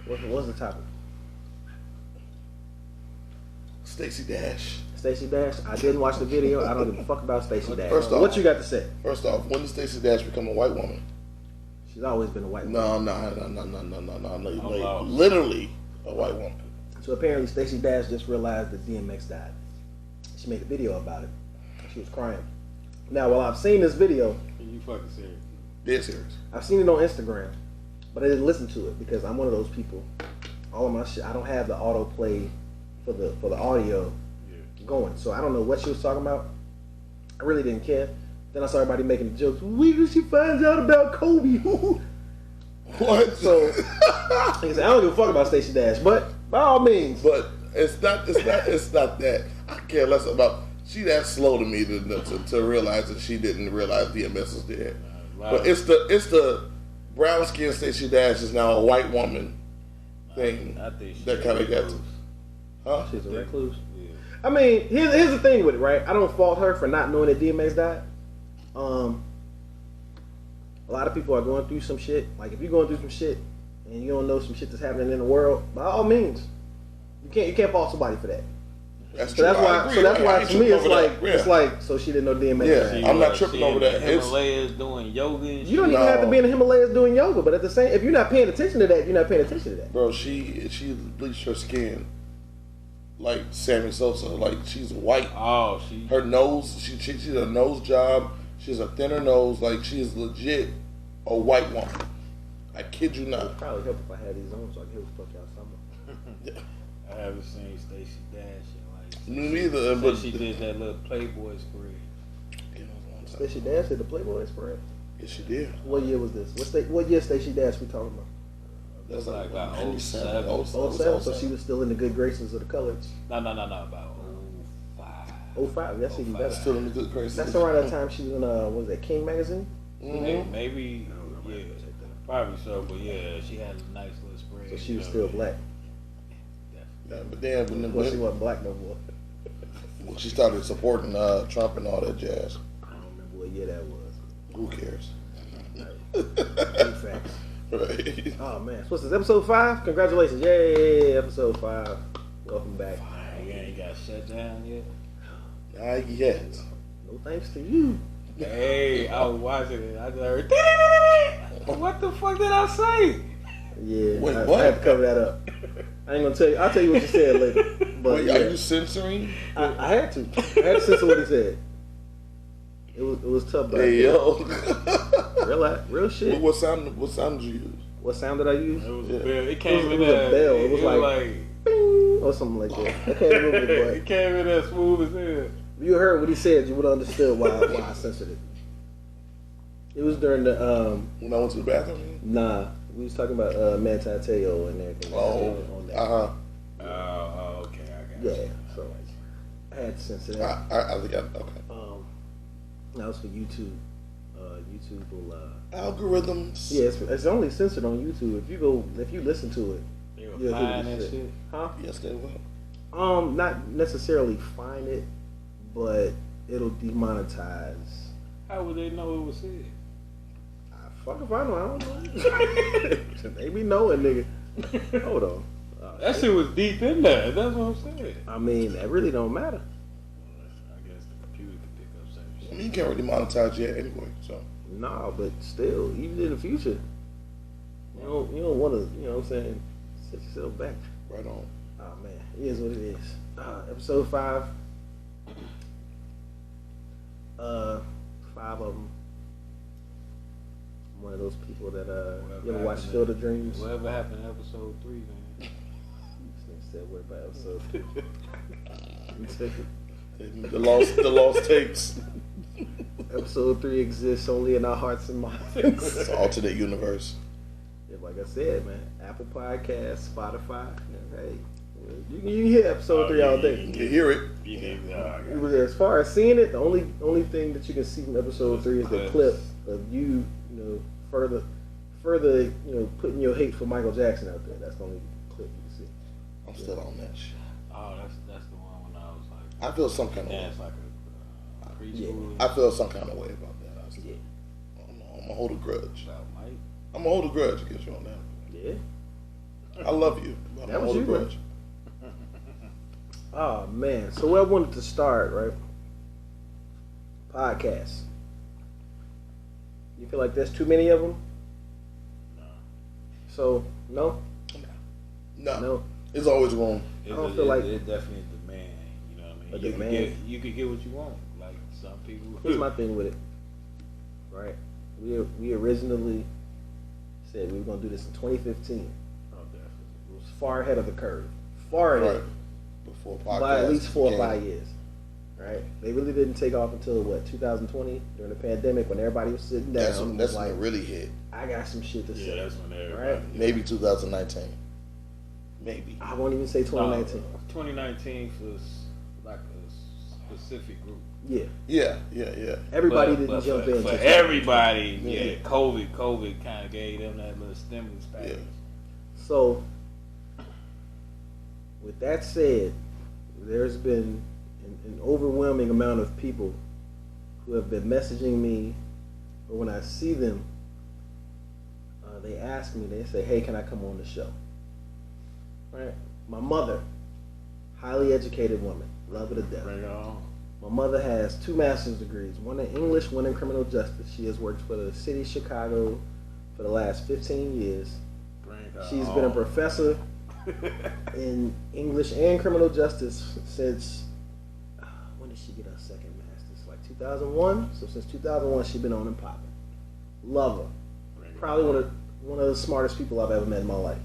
What's the topic? Stacey Dash. Stacey Dash. I didn't watch the video. I don't give a fuck about Stacey Dash. First off, what you got to say? First off, when did Stacey Dash become a white woman? She's always been a white woman. No. Literally a white woman. So apparently Stacey Dash just realized that DMX died. She made a video about it. She was crying. Now, while I've seen this video, Are you fucking serious? Dead serious. I've seen it on Instagram, but I didn't listen to it because I'm one of those people. All of my shit, I don't have the autoplay for the audio going, so I don't know what she was talking about. I really didn't care. Then I saw everybody making the jokes. Wait till she finds out about Kobe. What? So I don't give a fuck about Stacey Dash, but by all means. But it's not that. I care less about. She that slow to me to realize that she didn't realize DMX was dead. But it's the brown skinned Stacey Dash is now a white woman thing. I think that kind of got to. Huh? She's a recluse. Yeah. I mean, here's the thing with it, right? I don't fault her for not knowing that DMX died. A lot of people are going through some shit. Like if you're going through some shit and you don't know some shit that's happening in the world, by all means, you can't fault somebody for that. That's true. That's why to me it's like so she didn't know DMX. Yeah, I'm not tripping over that. Himalayas doing yoga. And you don't even have to be in the Himalayas doing yoga, but at the same, if you're not paying attention to that, you're not paying attention to that. Bro, she bleached her skin like Sammy Sosa. Like she's white. Oh, her nose. She's a nose job. She has a thinner nose. Like she is legit a white woman. I kid you not. It'd probably help if I had these on so I could hear what the fuck y'all talking about. I haven't seen Stacey Dash in Me neither. But she did that little Playboy spread. Stacey Dash did the Playboy spread. Yes, she did. What year was this? What year Stacey Dash we talking about? That's like about 07. 07, so she was still in the good graces of the colors. No, about 05. 05, that's even better. Still in the good graces. That's around that time she was in, what was that, King magazine? Mm-hmm. Maybe yeah. Probably so, but yeah, she had a nice little spread. So she was still black. Yeah, but then when she wasn't black no more. When she started supporting Trump and all that jazz. I don't remember what year that was. Who cares? Right. Facts. Right. Oh man, so what's this, episode 5? Congratulations, yay, episode 5. Welcome back. You ain't got shut down yet? Not yet. No thanks to you. Hey, I was watching it. I just heard. What the fuck did I say? Yeah, wait, I had to cover that up. I ain't gonna tell you. I'll tell you what you said later. But wait, are you censoring? I had to. I had to censor what he said. It was tough. Hey yo, real shit. What sound did you use? What sound did I use? It was a bell. It came in a bell. It was like bing, or something like that. I can't remember the It came in as smooth as hell. If you heard what he said, you would have understood why I censored it. It was during the when I went to the bathroom. Nah, we was talking about Manti Te'o and everything. Oh, okay, I got you. Yeah, so I had to censor that. I think okay. That was for YouTube. YouTube will algorithms. Yeah, it's only censored on YouTube. If you listen to it, you'll find that shit. Huh? Yes, they will. Not necessarily find it, but it'll demonetize. How would they know it was said? Fuck if I know. I don't know. They be knowing, nigga. Hold on. That shit was deep in there. That's what I'm saying. I mean, that really don't matter. I guess the computer can pick up certain shit. I mean, you can't really monetize yet anyway, so. Nah, but still, even in the future, you don't want to, you know what I'm saying, set yourself back. Right on. Oh man, it is what it is. Episode 5. 5 of them. I'm one of those people that you ever watch Field of Dreams? Whatever happened to episode 3, man? Said what about episode 3? the lost tapes. Episode 3 exists only in our hearts and minds. It's an alternate universe. Yeah, like I said, man, Apple Podcasts, Spotify. Hey, you can hear episode 3 all day. You can hear it. As far as seeing it, the only thing that you can see from episode 3 is the clip of you further, putting your hate for Michael Jackson out there. That's the only clip you can see. I'm still on that shit. Oh, that's the one when I was like. I feel some kind of way. It's like a preschool. I feel some kind of way about that. I'm gonna hold a grudge. About Mike. I'm gonna hold a grudge against you on that. Yeah. I love you. That was you, man. Oh man. So where I wanted to start, right? Podcasts. You feel like there's too many of them? No. So no. No. It's always wrong. I don't feel like it's definitely a demand. You know what I mean? A demand. You could get what you want. Like some people. Here's my thing with it. Right. We originally said we were gonna do this in 2015. Oh, definitely. It was far ahead of the curve. Far ahead. Right. Before podcast. By at least 4 or 5 years. Right? They really didn't take off until 2020 during the pandemic when everybody was sitting down. That's when it really hit. I got some shit to say. Yeah, that's when everybody. Right? Maybe 2019. Maybe. I won't even say 2019. 2019 was like a specific group. Yeah. Yeah. Everybody didn't jump in. For everybody, COVID kind of gave them that little stimulus package. Yeah. So, with that said, there's been an overwhelming amount of people who have been messaging me, or when I see them, they ask me, they say, hey, can I come on the show? Right? My mother, highly educated woman, love her to death. Bring it on. My mother has 2 master's degrees, one in English, one in criminal justice. She has worked for the city of Chicago for the last 15 years. She's been a professor in English and criminal justice since, when did she get her second master's? Like 2001? So since 2001, she's been on and popping. Love her. Probably one of the smartest people I've ever met in my life.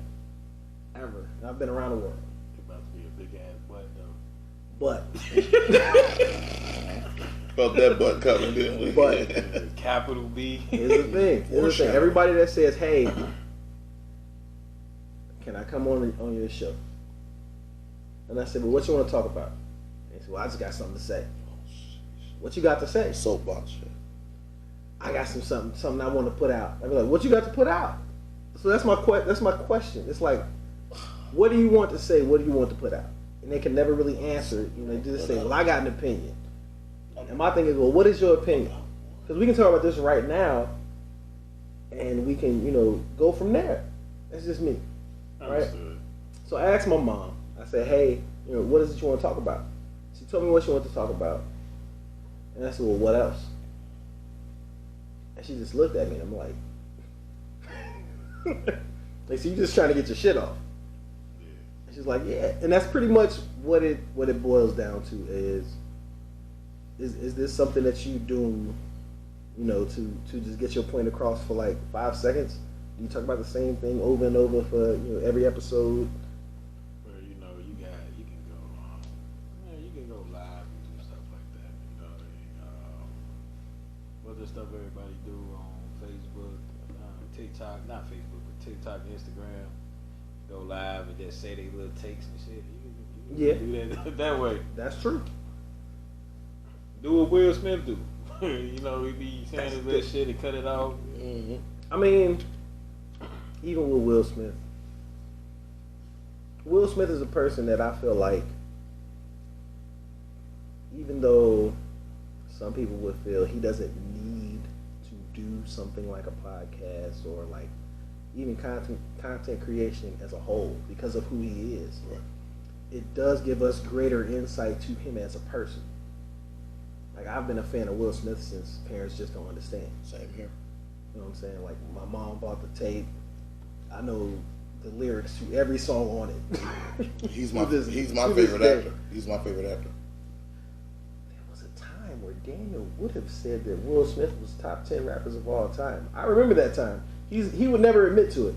Ever. And I've been around the world. About to be a big ass butt though. But Felt that butt coming, didn't we? But capital B. Here's the thing. Everybody that says, hey, can I come on your show? And I said, well, what you want to talk about? And he said, well, I just got something to say. What you got to say? Soapbox shit. I got something I want to put out. I be like, what you got to put out? So that's my question. It's like, what do you want to say? What do you want to put out? And they can never really answer it. You know, they just say, well, I got an opinion. And my thing is, well, what is your opinion? Because we can talk about this right now, and we can, go from there. That's just me. Right? So I asked my mom. I said, hey, what is it you want to talk about? She told me what she wanted to talk about. And I said, well, what else? And she just looked at me, and I'm like, so you just trying to get your shit off? And she's like, yeah. And that's pretty much what it boils down to is this something that you do, to just get your point across for like 5 seconds? Do you talk about the same thing over and over for every episode? Well, you can go live and do stuff like that. What the stuff everybody do on Facebook, TikTok, not Facebook, but TikTok, Instagram. Go live and just say they little takes and shit. You can do that way. That's true. Do what Will Smith do. He be saying his little shit and cut it off. Mm-hmm. I mean, even with Will Smith is a person that I feel like, even though some people would feel he doesn't need to do something like a podcast or like even content creation as a whole because of who he is, right, it does give us greater insight to him as a person. Like, I've been a fan of Will Smith since Parents Just Don't Understand. Same here. You know what I'm saying? Like, my mom bought the tape. I know the lyrics to every song on it. He's my favorite actor. He's my favorite actor. There was a time where Daniel would have said that Will Smith was top 10 rappers of all time. I remember that time. He would never admit to it.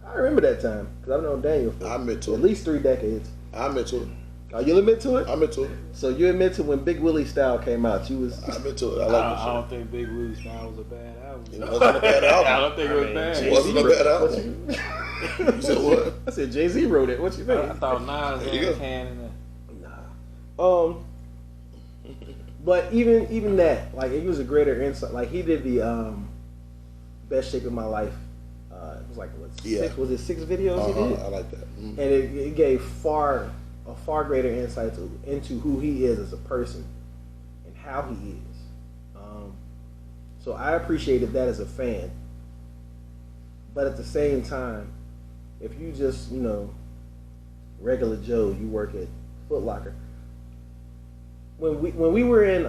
I remember that time because I've known Daniel for at least 3 decades. I admit to it. Oh, you'll admit to it? I admit to it. So you admit to when Big Willie Style came out, I admit to it. I don't think Big Willie Style was a bad album. It wasn't a bad album. I don't think it was bad. It wasn't a bad album. You said what? I said Jay-Z wrote it. What you think? I thought Nas had a can in there. Nah. But even that, like, it was a greater insight. Like, he did the Best Shape of My Life. It was like, six? Was it 6 videos he did? I like that. Mm-hmm. And it gave a far greater insight into who he is as a person and how he is. So I appreciated that as a fan. But at the same time, if you just, regular Joe, you work at Foot Locker. When we were in,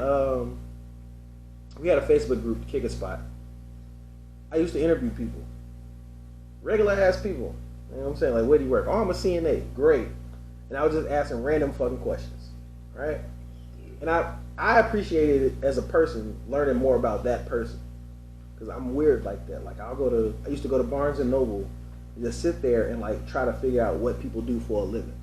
we had a Facebook group, Kick a Spot. I used to interview people, regular ass people. You know what I'm saying? Like, where do you work? Oh, I'm a CNA. Great. And I was just asking random fucking questions, right? And I appreciated it as a person, learning more about that person, because I'm weird like that. Like, I used to go to Barnes and Noble, and just sit there and like try to figure out what people do for a living.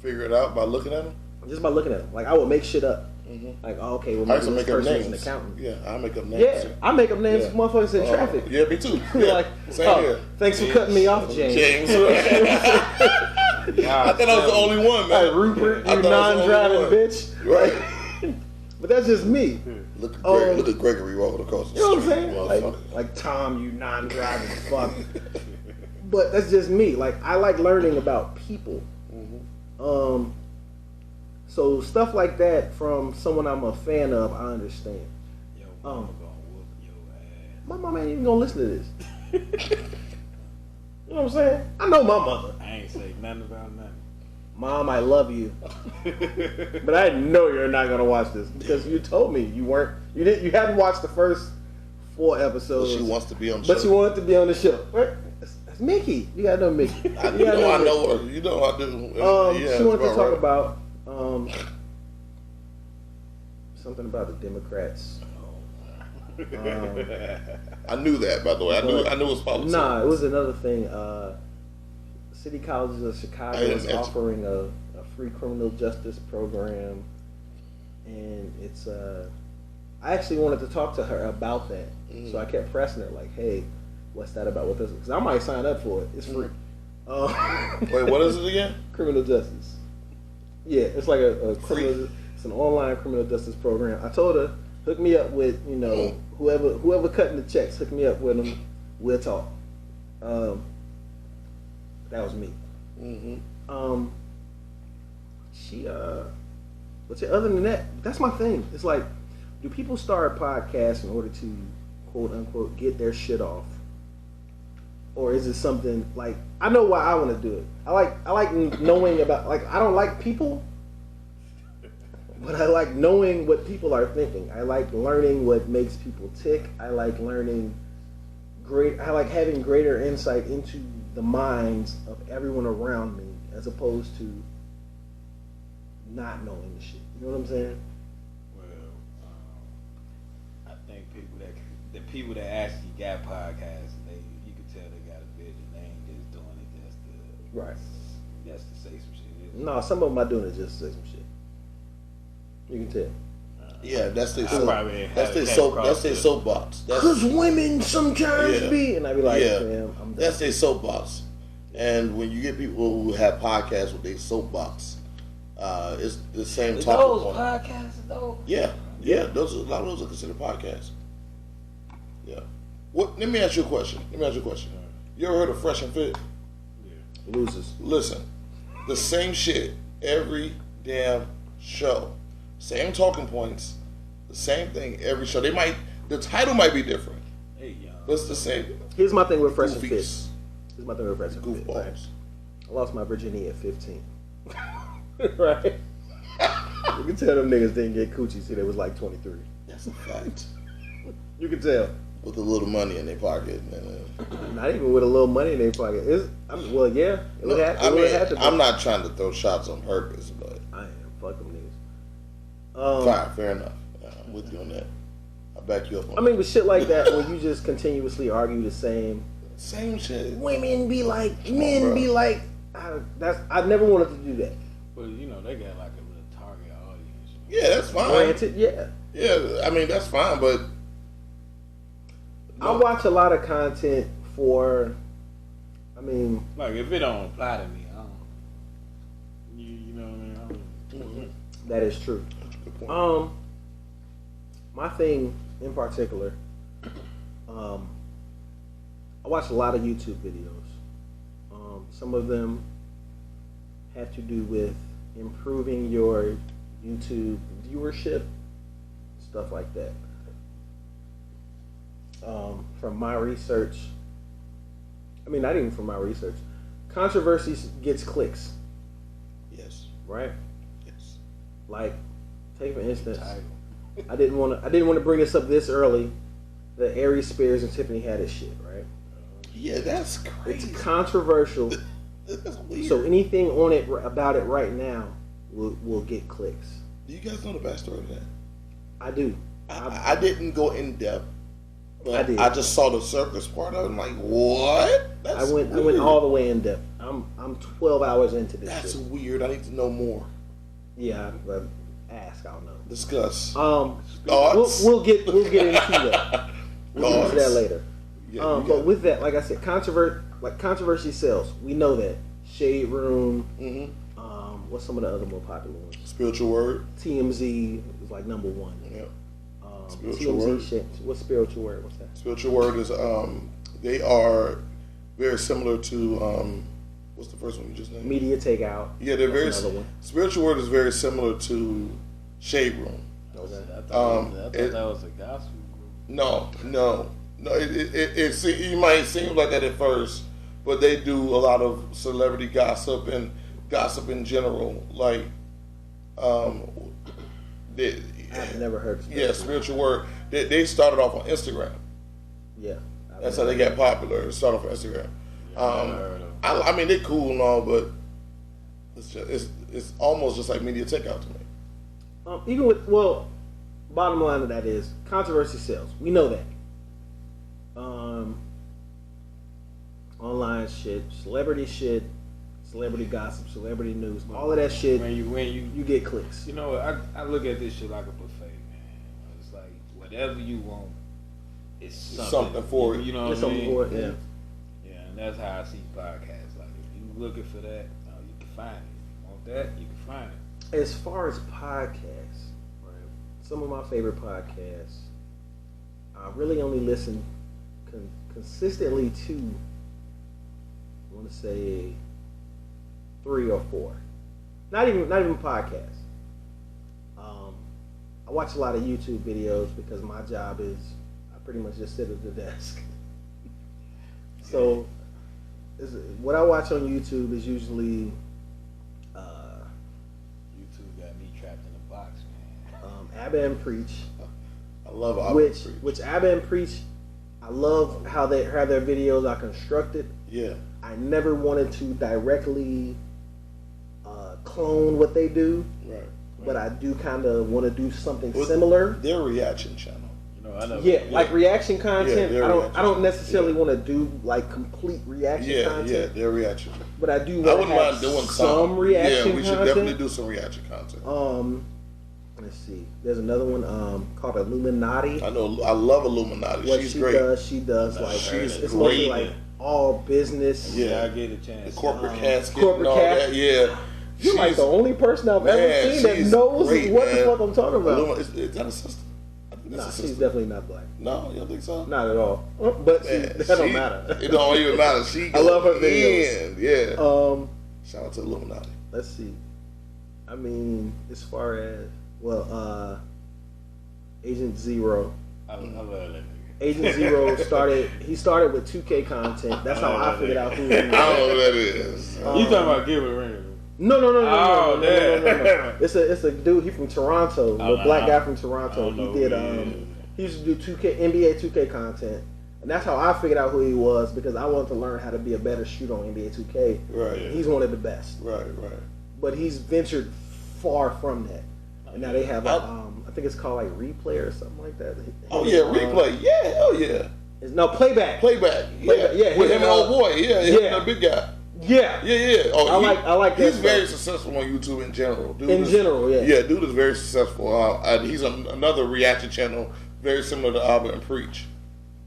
Figure it out by looking at them. Just by looking at them. Like, I would make shit up. Mm-hmm. Like, oh, okay, well, I used to maybe make this up person's names. an accountant. Yeah, I make up names. Yeah, I make up names for motherfuckers in traffic. Yeah, me too. Yeah. Like, same here. Thanks for cutting me off, James. James. I thought I was the only one, man. Like, Rupert, you non-driving bitch. Right. But that's just me. Look at Gregory walking across the You know what I'm street. saying? Like Tom, you non-driving fuck. But that's just me. Like, I like learning about people. Mm-hmm. So stuff like that from someone I'm a fan of, I understand. Yo, mama gonna whoop your ass. My mama ain't even gonna listen to this. You know what I'm saying? I know my mother. I ain't say nothing about nothing. Mom, I love you, but I know you're not gonna watch this because you told me you hadn't watched the first 4 episodes. But she wants to be on the show. But she wanted to be on the show. That's Mickey. You gotta know Mickey. I know her. You know I do. She wanted to talk about something about the Democrats. I knew that, by the way. I knew it was politics. Nah, it was another thing. City Colleges of Chicago is offering a free criminal justice program, and it's I actually wanted to talk to her about that, so I kept pressing her like, "Hey, what's that about? What this?" Because I might sign up for it. It's free. Wait, what is it again? Criminal justice. Yeah, it's like a criminal. It's an online criminal justice program. I told her, hook me up with whoever cutting the checks. Hook me up with them. We'll talk. That was me. Mm-hmm. But other than that, that's my thing. It's like, do people start podcasts in order to quote unquote get their shit off, or is it something like, I know why I want to do it. I like knowing about, like, I don't like people, but I like knowing what people are thinking. I like learning what makes people tick. I like learning I like having greater insight into the minds of everyone around me, as opposed to not knowing the shit. You know what I'm saying? Well, I think the people that actually got podcasts, you can tell they got a vision. They ain't just doing it just to say some shit. No, some of them are doing it just to say some shit. You can tell. Yeah, that's their soapbox. Because women sometimes be, and I be like, fam, I'm done. That's their soapbox. And when you get people who have podcasts with their soapbox, it's the same topic. Those podcasts, though. Yeah. A lot of those are considered podcasts. Yeah. Let me ask you a question. You ever heard of Fresh and Fit? Yeah. Losers. Listen, the same shit every damn show. Same talking points, the same thing every show. The title might be different, but it's the same. Here's my thing with Fresh and Fit. Goofballs. I lost my virginity at 15. Right? You can tell them niggas didn't get coochie till they was like 23. That's a fact. You can tell. With a little money in their pocket. Not even with a little money in their pocket. It would have to be. I'm not trying to throw shots on purpose, but I am. Fuck them niggas. Fine, fair enough. I'm with you on that. I back you up on that. With shit like that, where you just continuously argue the same shit. Women be like, men be like. I never wanted to do that. But they got like a little target audience. Yeah, that's fine. Granted, yeah. Yeah, that's fine, but I watch a lot of content for. Like, if it don't apply to me, I don't. You know what I mean? I don't. That is true. My thing in particular, I watch a lot of YouTube videos. Some of them have to do with improving your YouTube viewership, stuff like that. From my research, I mean, not even from my research. Controversy gets clicks. Yes. Right. Yes. Like, take for instance, I didn't want to bring this up this early. The Aries Spears and Tiffany Haddish shit, right? Yeah, that's crazy. It's controversial. That's weird. So anything on it about it right now will get clicks. Do you guys know the backstory of that? I do. I didn't go in depth. But I did. I just saw the circus part of it. I'm like, what? That's I went weird. all the way in depth. I'm 12 hours into this. That's shit. weird. I need to know more. Yeah, but ask. I'll know. Discuss. Thoughts? We'll get into that. We'll get into that later. Yeah, but with that, like I said, controversy sells. We know that. Shade Room. Mm-hmm. What's some of the other more popular ones? Spiritual Word. TMZ is like number one. Yep. Spiritual TMZ Word. Shit. What's Spiritual Word? What's that? Spiritual Word is they are very similar to what's the first one you just named? Media Takeout. Yeah, they're That's very. another one. Spiritual Word is very similar to Shade Room. Okay. I thought that was a gospel group. No. You might seem like that at first, but they do a lot of celebrity gossip and gossip in general. Like, I've never heard of Spiritual Word. They started off on Instagram. Yeah. That's how they got popular. They started off on Instagram. I mean, they're cool and all, but it's almost just like Media Takeout to me. Even with, bottom line of that is controversy sells. We know that. Online shit, celebrity gossip, celebrity news, all of that shit. When you get clicks. You know, I look at this shit like a buffet, man. It's like whatever you want, it's something for it. You know what I mean? For it, yeah. Yeah, and that's how I see podcasts. Like if you looking for that, you can find it. If you want that, you can find it. As far as podcasts, right? Some of my favorite podcasts, I really only listen consistently to, I want to say, 3 or 4. Not even podcasts. I watch a lot of YouTube videos because my job is I pretty much just sit at the desk. So what I watch on YouTube is usually YouTube got me trapped in a box, man. Abba and Preach. I love Abba and Preach. Which Abba and Preach, I love how their videos are constructed. Yeah. I never wanted to directly clone what they do, right. But I do kind of want to do something similar. Their reaction channel. I know. Yeah, like reaction content. Yeah, I don't necessarily want to do like complete reaction content. Yeah, their reaction. But I do. I wouldn't mind doing some reaction content. Yeah, we should definitely do some reaction content. Let's see. There's another one called Illuminati. I know. I love Illuminati. What she's she great. She does like she's it's great. mostly like all business. Yeah, I get a chance. The corporate casket and all that. Yeah. You're like the only person I've ever seen that knows what the fuck I'm talking about. Is that a sister? Nah, she's definitely not black. No, you don't think so? Not at all. But that don't matter. It don't even matter. I love her videos. Yeah. Shout out to Illuminati. Let's see. I mean, as far as Agent Zero. I love that nigga. Agent Zero started with 2K content. That's how I figured out who he was. I don't know who that is. You talking about Gilbert Ring? No. It's a dude. He's from Toronto. The black guy from Toronto. He did. He used to do NBA 2K content, and that's how I figured out who he was because I wanted to learn how to be a better shooter on NBA 2K. Right. He's one of the best. Right. But he's ventured far from that, and now they have I think it's called like Replay or something like that. Replay. Yeah, hell yeah. No, Playback. Playback. Yeah. With him and old boy. Yeah. The big guy. Yeah. Oh, I like that. He's very successful on YouTube in general. Dude is very successful. And he's another reaction channel very similar to Abba and Preach,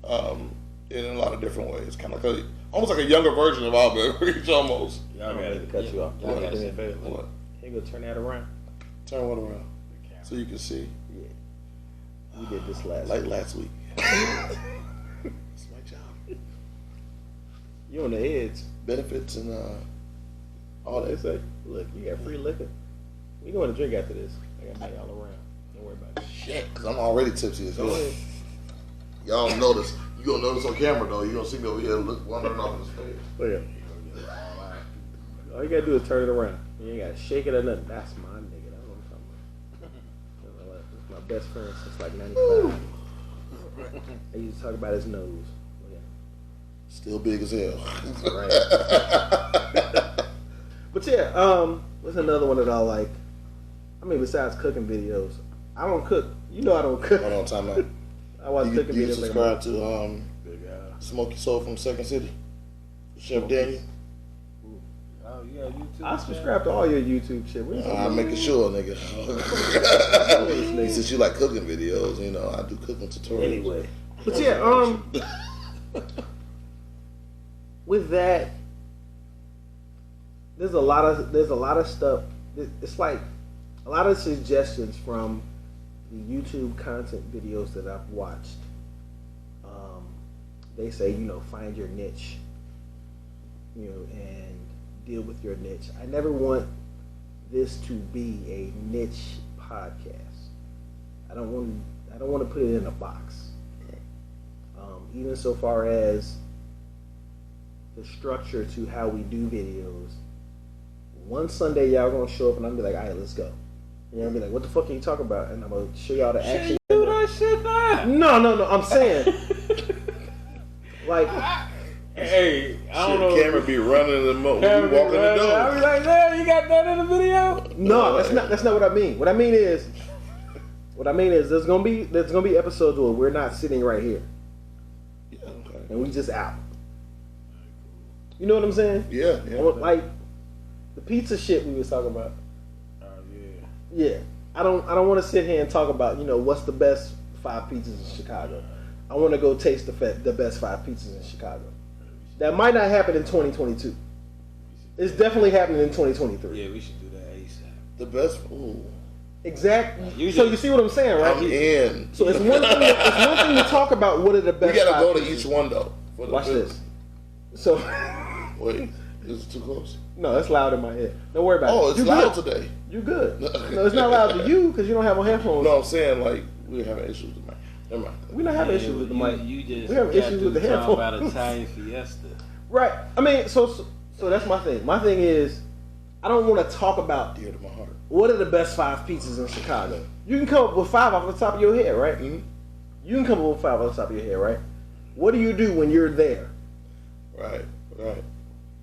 in a lot of different ways. Kind of like almost like a younger version of Abba and Preach, almost. Y'all gotta cut you off. What? Can you go turn that around? Turn what around? So you can see. Yeah. We did this last week. It's my job. You on the edge. Benefits and all that. They say, look, you got free liquor. We going to drink after this. I got money all around. Don't worry about it. Shit, because I'm already tipsy as hell. Y'all notice. You gonna notice on camera though. You gonna see me over here look wandering off in his face. Look at. All you gotta do is turn it around. You ain't gotta shake it or nothing. That's my nigga. That's what I'm talking about. That's my best friend since like '95. They used to talk about his nose. Still big as hell. Right. But yeah, what's another one that I like? I mean, besides cooking videos, I don't cook. You know I don't cook. Hold on, time out. I watch cooking You videos. subscribe to Smoky Soul from Second City? Chef Daniel? Oh, yeah, YouTube. I subscribe to all your YouTube shit. I'm making sure, nigga. Since you like cooking videos, you know, I do cooking tutorials. Anyway. But yeah, with that, there's a lot of stuff. It's like a lot of suggestions from the YouTube content videos that I've watched. They say, you know, find your niche, you know, and deal with your niche. I never want this to be a niche podcast. I don't want to put it in a box. Even so far as the structure to how we do videos. One Sunday y'all gonna show up and I'm gonna be like, all right, let's go. And y'all be like, what the fuck are you talking about? And I'm gonna show y'all the action. Do that shit now. No. I'm saying, like, hey, I don't know. Camera be running the walking the door. I be like, man, you got that in the video? no, that's not what I mean. What I mean is there's gonna be episodes where we're not sitting right here. Yeah, okay. And we just out. You know what I'm saying? Yeah. Like the pizza shit we was talking about. Yeah. I don't want to sit here and talk about, you know, what's the best 5 pizzas in Chicago. I want to go taste the best 5 pizzas in Chicago. That might not happen in 2022. It's definitely happening in 2023. Yeah, we should do that ASAP. The best. Ooh. Exactly. So you see what I'm saying, right? I'm in. So it's one thing. It's one thing to talk about what are the best. We gotta 5 go to pizzas. each one though. Watch this. So. Wait, is it too close? No, it's loud in my head. Don't worry about it. Oh, it's loud today. You good? No, it's not loud to you because you don't have on headphones. No, I'm saying like we're having issues with the mic. Never mind. We're not having issues with the mic. You just we have issues with the headphones. About Italian Fiesta. Right. I mean, so that's my thing. My thing is, I don't want to talk about Dear to my heart. What are the best 5 pizzas in Chicago. You can come up with 5 off the top of your head, right? Mm-hmm. You can come up with 5 off the top of your head, right? What do you do when you're there? Right.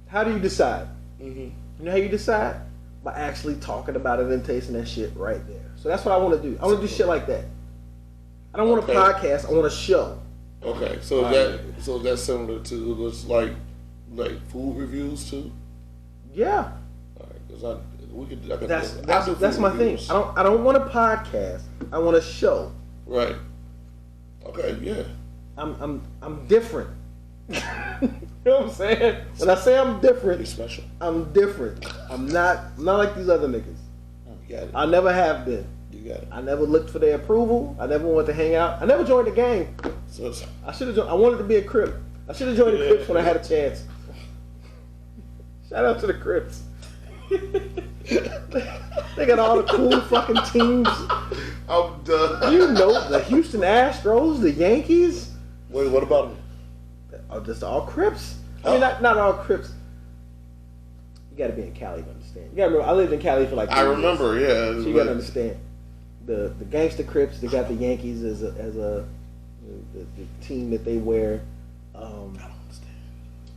How do you decide? Mm-hmm. You know how you decide? By actually talking about it and tasting that shit right there. So that's what I want to do. I want to do shit like that. I don't want a podcast. I want a show. Okay, so that's similar to just like food reviews too. Yeah. All right, because that's my thing. I don't want a podcast. I want a show. Right. Okay. Yeah. I'm different. You know what I'm saying? When I say I'm different, You're special. I'm different. I'm not like these other niggas. You got it. I never have been. You got it. I never looked for their approval. I never wanted to hang out. I never joined the gang. So I should have. I wanted to be a Crip. I should have joined the Crips when I had a chance. Shout out to the Crips. They got all the cool fucking teams. I'm done. You know, the Houston Astros, the Yankees. Wait, what about them? Oh, just all Crips. I mean, not all Crips. You got to be in Cali to understand. You got to remember, I lived in Cali for like 3 I years. remember, yeah. So you got to understand the gangster Crips. They got the Yankees as the team that they wear. I don't understand.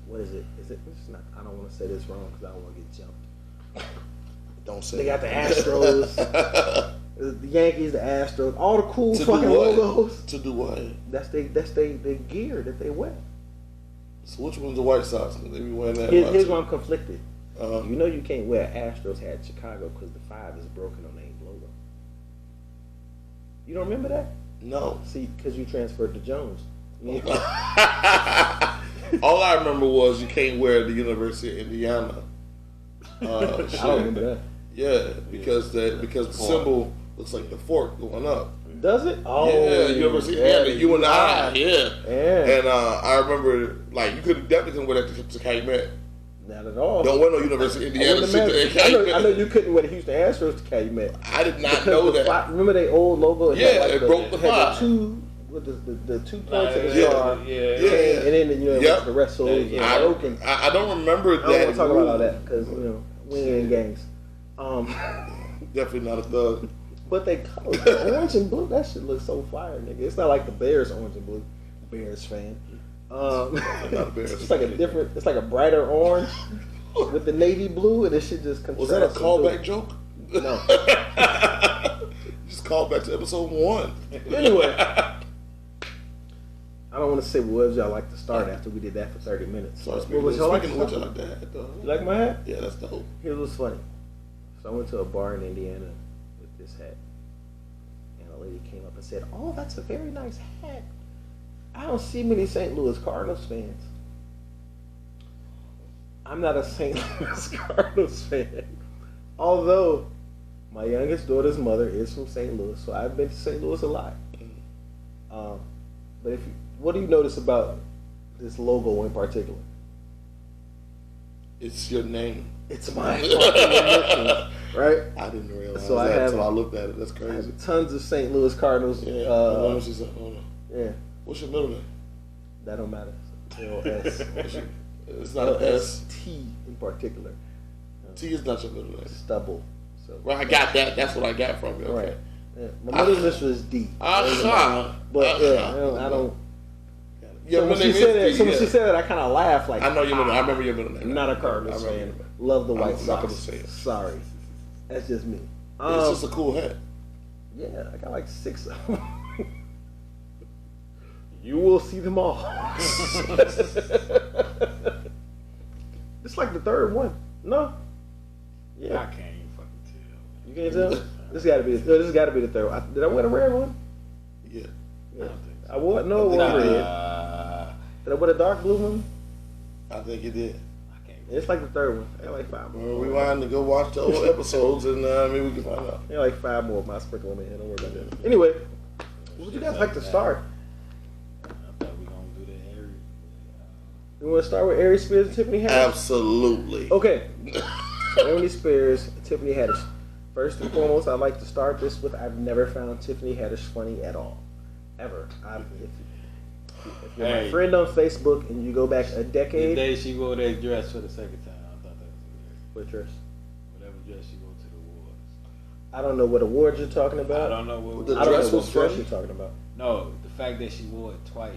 What is it? It's not. I don't want to say this wrong because I don't want to get jumped. Don't say. They got the Astros, the Yankees, the Astros, all the cool to fucking logos. To do what? That's the gear that they wear. So which one's the White Sox? They be wearing that. Here's why I'm conflicted. Uh-huh. You know you can't wear Astros hat in Chicago because the 5 is broken on their logo. You don't remember that? No. See, because you transferred to Jones. All I remember was you can't wear the University of Indiana. I don't remember that. Yeah, because the symbol looks like the fork going up. Does it? Oh, yeah, University of Indiana, the U and the I. Yeah. And I remember, like, you definitely couldn't wear that to Calumet. Not at all. Don't wear no University of Indiana shit to Calumet. I know you couldn't wear the Houston Astros to Calumet. I did not know that. Remember their old logo? Yeah, it broke the 5. Two with the 2 points at the star. And then the rest. So it was broken. I don't remember that. I don't want to talk about all that because we ain't in gangs. Definitely not a thug. But they color the orange and blue. That shit looks so fire, nigga. It's not like the Bears orange and blue. Bears fan. Not a Bears. It's like a different. It's like a brighter orange with the navy blue, and this shit just contrasts. Was that a callback joke? No. Just call back to episode 1. Anyway, I don't want to say what y'all like to start after we did that for 30 minutes. So what was y'all like to what start? y'all like that? You like my hat? Yeah, that's dope. Here's what's funny. So I went to a bar in Indiana with this hat, and a lady came up and said, "Oh, that's a very nice hat. I don't see many St. Louis Cardinals fans." I'm not a St. Louis Cardinals fan, although my youngest daughter's mother is from St. Louis, so I've been to St. Louis a lot. But what do you notice about this logo in particular? It's your name. It's my fucking initials, right? I didn't realize so that until I looked at it. That's crazy. I have tons of St. Louis Cardinals. Yeah. What's your middle name? That don't matter. L-S. It's not an S. T in particular. T is not your middle name. Stubble. So. Well, I got that. That's what I got from you. Okay. Right. Yeah. My mother's initial is D. But I don't. Yeah, so when she said that, I kind of laughed. Like I know your middle. I remember your middle name. I'm not a Cardinals fan. Love the White Sox. Sorry, that's just me. It's just a cool hat. Yeah, I got like 6 of them. You will see them all. It's like the 3rd one. No. Yeah. I can't even fucking tell. You can't tell? This got to be the 3rd one. Did I wear the red one? Yeah. I don't think so. I wore red. Did I wear the dark blue one? I think you did. It's like the 3rd one. I got like 5 more. Well, rewind to go watch the old episodes and maybe we can find out. I got like 5 more of my sprinkle in my head. Don't worry about that. Anyway, what would you guys like to start? I thought we were going to do the Aries. You want to start with Aries Spears and Tiffany Haddish? Absolutely. Okay. Aries Spears, Tiffany Haddish. First and foremost, I'd like to start this with I've never found Tiffany Haddish funny at all. Ever. If you're my friend on Facebook and you go back a decade. The day she wore that dress for the second time, I thought that was weird. What dress? Whatever dress she wore to the awards. I don't know what awards you're talking about. I don't know what dress you're talking about. No, the fact that she wore it twice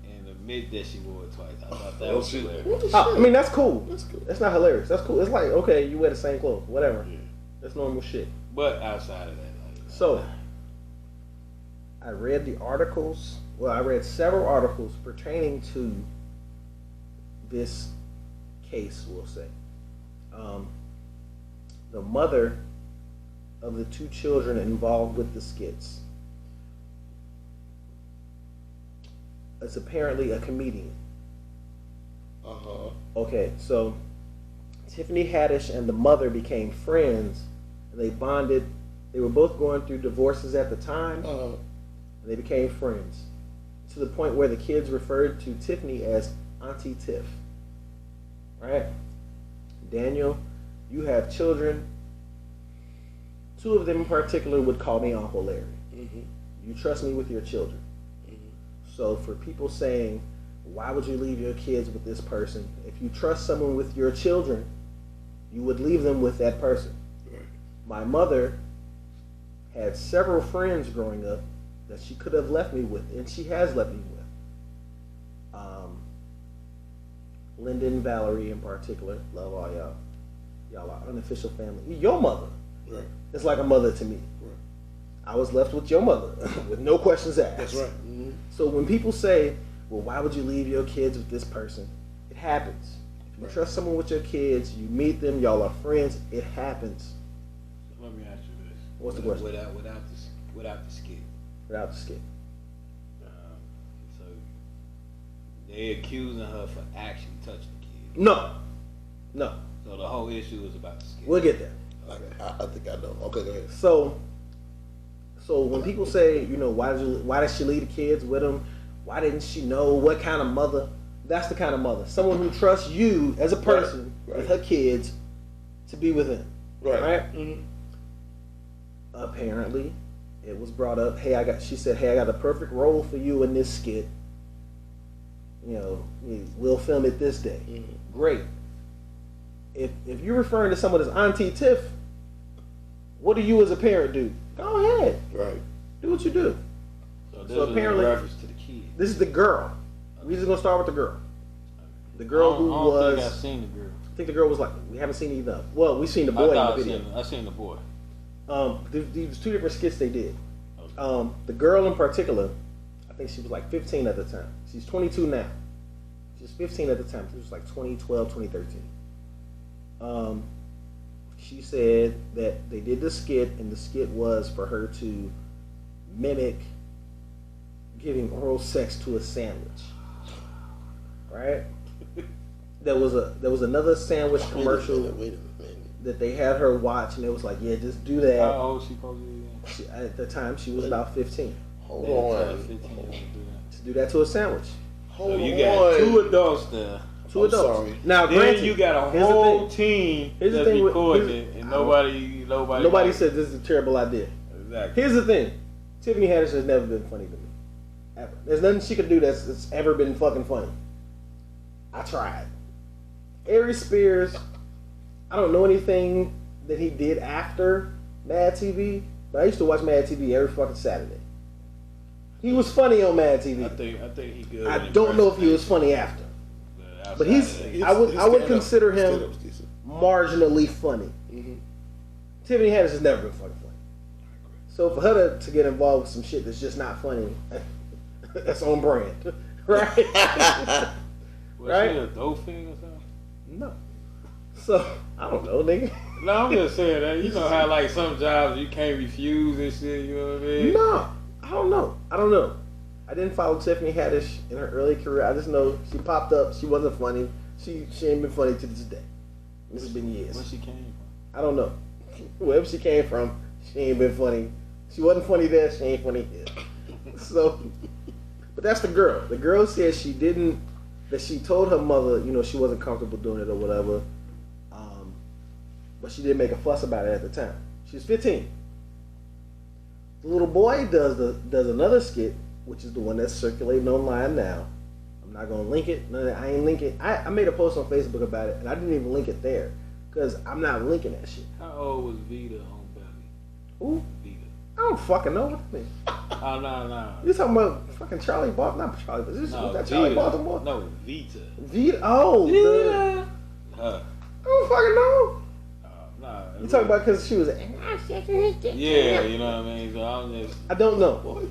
and admit that she wore it twice. I thought that was hilarious. I mean, that's cool. That's cool. That's not hilarious. That's cool. It's like, okay, you wear the same clothes. Whatever. Yeah. That's normal shit. But outside of that. So, I read the articles. Well, I read several articles pertaining to this case, we'll say. The mother of the 2 children involved with the skits is apparently a comedian. Okay, so Tiffany Haddish and the mother became friends, and they bonded. They were both going through divorces at the time, and they became friends. To the point where the kids referred to Tiffany as Auntie Tiff. Right? Daniel, you have children. 2 of them in particular would call me Uncle Larry. Mm-hmm. You trust me with your children. Mm-hmm. So for people saying, why would you leave your kids with this person? If you trust someone with your children, you would leave them with that person. Right. My mother had several friends growing up that she could have left me with, and she has left me with. Lyndon, Valerie in particular, love all y'all. Y'all are unofficial family. Your mother is like a mother to me. Right. I was left with your mother with no questions asked. That's right. Mm-hmm. So when people say, well, why would you leave your kids with this person? It happens. If you trust someone with your kids, you meet them, y'all are friends, it happens. Let me ask you this. What's the question? Without the skit. Without the skit. So they accusing her for actually touching the kid. No. So the whole issue is about the skit. We'll get there. I think I know. Okay, go ahead. So when people say, why did she leave the kids with him? Why didn't she know what kind of mother? That's the kind of mother. Someone who trusts you as a person with her kids to be with him. Right? Mm-hmm. Apparently, it was brought up. She said, hey, I got a perfect role for you in this skit. You know, we'll film it this day. Mm-hmm. Great. If you're referring to someone as Auntie Tiff, what do you as a parent do? Go ahead. Right. Do what you do. So apparently, reference to the kid. This is the girl. We're just gonna start with the girl. The girl who was. I don't think I've seen the girl. I think the girl was like, we haven't seen either. Well, we've seen the boy in the video. I seen the boy. There's two different skits they did. Okay. The girl in particular, I think she was like 15 at the time. She's 22 now. She was 15 at the time. She was like 2012, 2013. She said that they did the skit, and the skit was for her to mimic giving oral sex to a sandwich. Right? There was another sandwich commercial that they had her watch, and it was like, yeah, just do that. How old she supposed to be? At the time, she was about 15. Hold on. To do that to a sandwich. Hold on. You got two adults there. Two adults. Sorry. Now, then granted, you got a whole team that's recording it, and nobody said this is a terrible idea. Exactly. Here's the thing: Tiffany Haddish has never been funny to me, ever. There's nothing she could do that's ever been fucking funny. I tried. Aries Spears, I don't know anything that he did after Mad TV, but I used to watch Mad TV every fucking Saturday. He was funny on Mad TV. I think he good. I don't know if he was funny after. But I would consider him marginally funny. Mm-hmm. Tiffany Haddish has never been fucking funny. So for her to get involved with some shit that's just not funny, that's on brand, right? Was she a dolphin or something? No. So I don't know, nigga. No, I'm just saying that. You know how like some jobs you can't refuse and shit. You know what I mean? No, I don't know. I didn't follow Tiffany Haddish in her early career. I just know she popped up. She wasn't funny. She ain't been funny to this day. This has been years. Where she came from? I don't know. Wherever she came from, she ain't been funny. She wasn't funny there. She ain't funny here. So, but that's the girl. The girl said she told her mother, you know, she wasn't comfortable doing it or whatever. But she didn't make a fuss about it at the time. She was 15. The little boy does another skit, which is the one that's circulating online now. I'm not gonna link it. I ain't linking. I made a post on Facebook about it, and I didn't even link it there because I'm not linking that shit. How old was Vita on Belly? Who? Vita. I don't fucking know what I mean. Oh no. You talking about fucking Charlie Baltimore? Not Charlie, but was that Charlie Baltimore? No, Vita. Vita. Oh, Vita. I don't fucking know. Nah. You talking about because she was? Yeah, you know what I mean. So I don't know. What?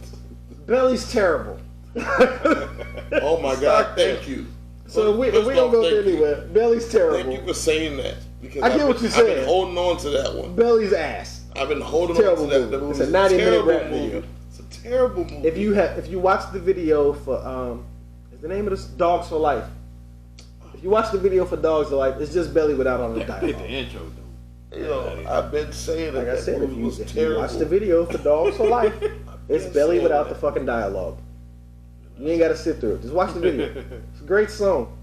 Belly's terrible. Oh my God! Thank you. So we don't go there anywhere. Belly's terrible. Thank you for saying that because I get what you're saying. I've been holding on to that one. Belly's ass. I've been holding on to that. It's a 90-minute rap video. It's a terrible movie. If you watch the video for is the name of this Dogs for Life? If you watch the video for Dogs for Life, it's just Belly without all the dialogue. The intro though. You know, I've been saying like that. I said, if you terrible. watch the video for Dogs for Life, it's Belly without the fucking dialogue. You ain't got to sit through it. Just watch the video. It's a great song.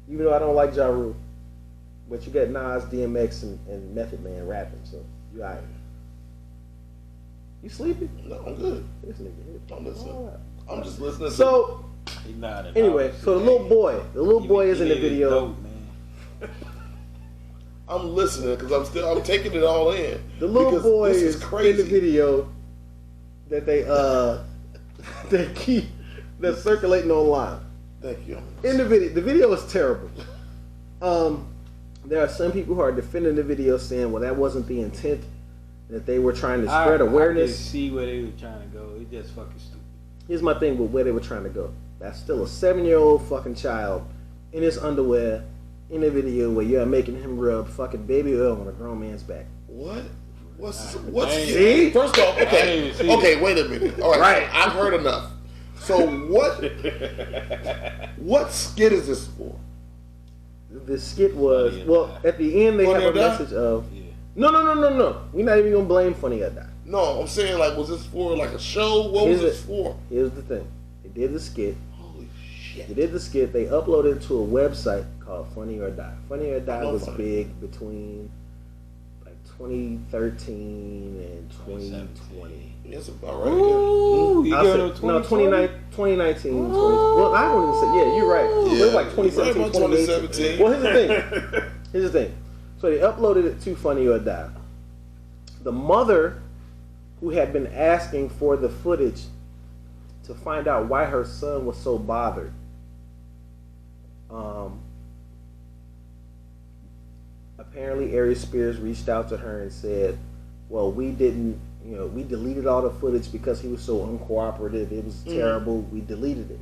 Even though I don't like Ja Rule. But you got Nas, DMX, and Method Man rapping, so you alright. You sleepy? No, I'm good. This nigga here. I'm listening. I'm just listening. So, anyway, so the little boy is in the video. Dope, man. I'm listening because I'm taking it all in. The little boy is in the video that that's circulating online. Thank you. In the video is terrible. There are some people who are defending the video, saying, "Well, that wasn't the intent. That they were trying to spread awareness." I can see where they were trying to go. It's just fucking stupid. Here's my thing with where they were trying to go. That's still a 7-year-old fucking child in his underwear in a video where you're making him rub fucking baby oil on a grown man's back. What? What's see? First off, okay, wait a minute. All right, I've heard enough. So what skit is this for? The skit was at the end they have a message of no. We're not even gonna blame Funny or Die. No, I'm saying like, was this for like a show? What was this for? Here's the thing: they did the skit. Holy shit! They did the skit. They uploaded it to a website called Funny or Die. Funny or Die was big between like 2013 and 2020. That's about right. Ooh, you no, 2019. 2019. Well, I wouldn't even say. Yeah, you're right. Yeah. It was like 2017, Right, 2018. 2017. Well, here's the thing. So they uploaded it to Funny or Die. The mother, who had been asking for the footage to find out why her son was so bothered, apparently Aries Spears reached out to her and said, well, we didn't, we deleted all the footage because he was so uncooperative. It was terrible. We deleted it.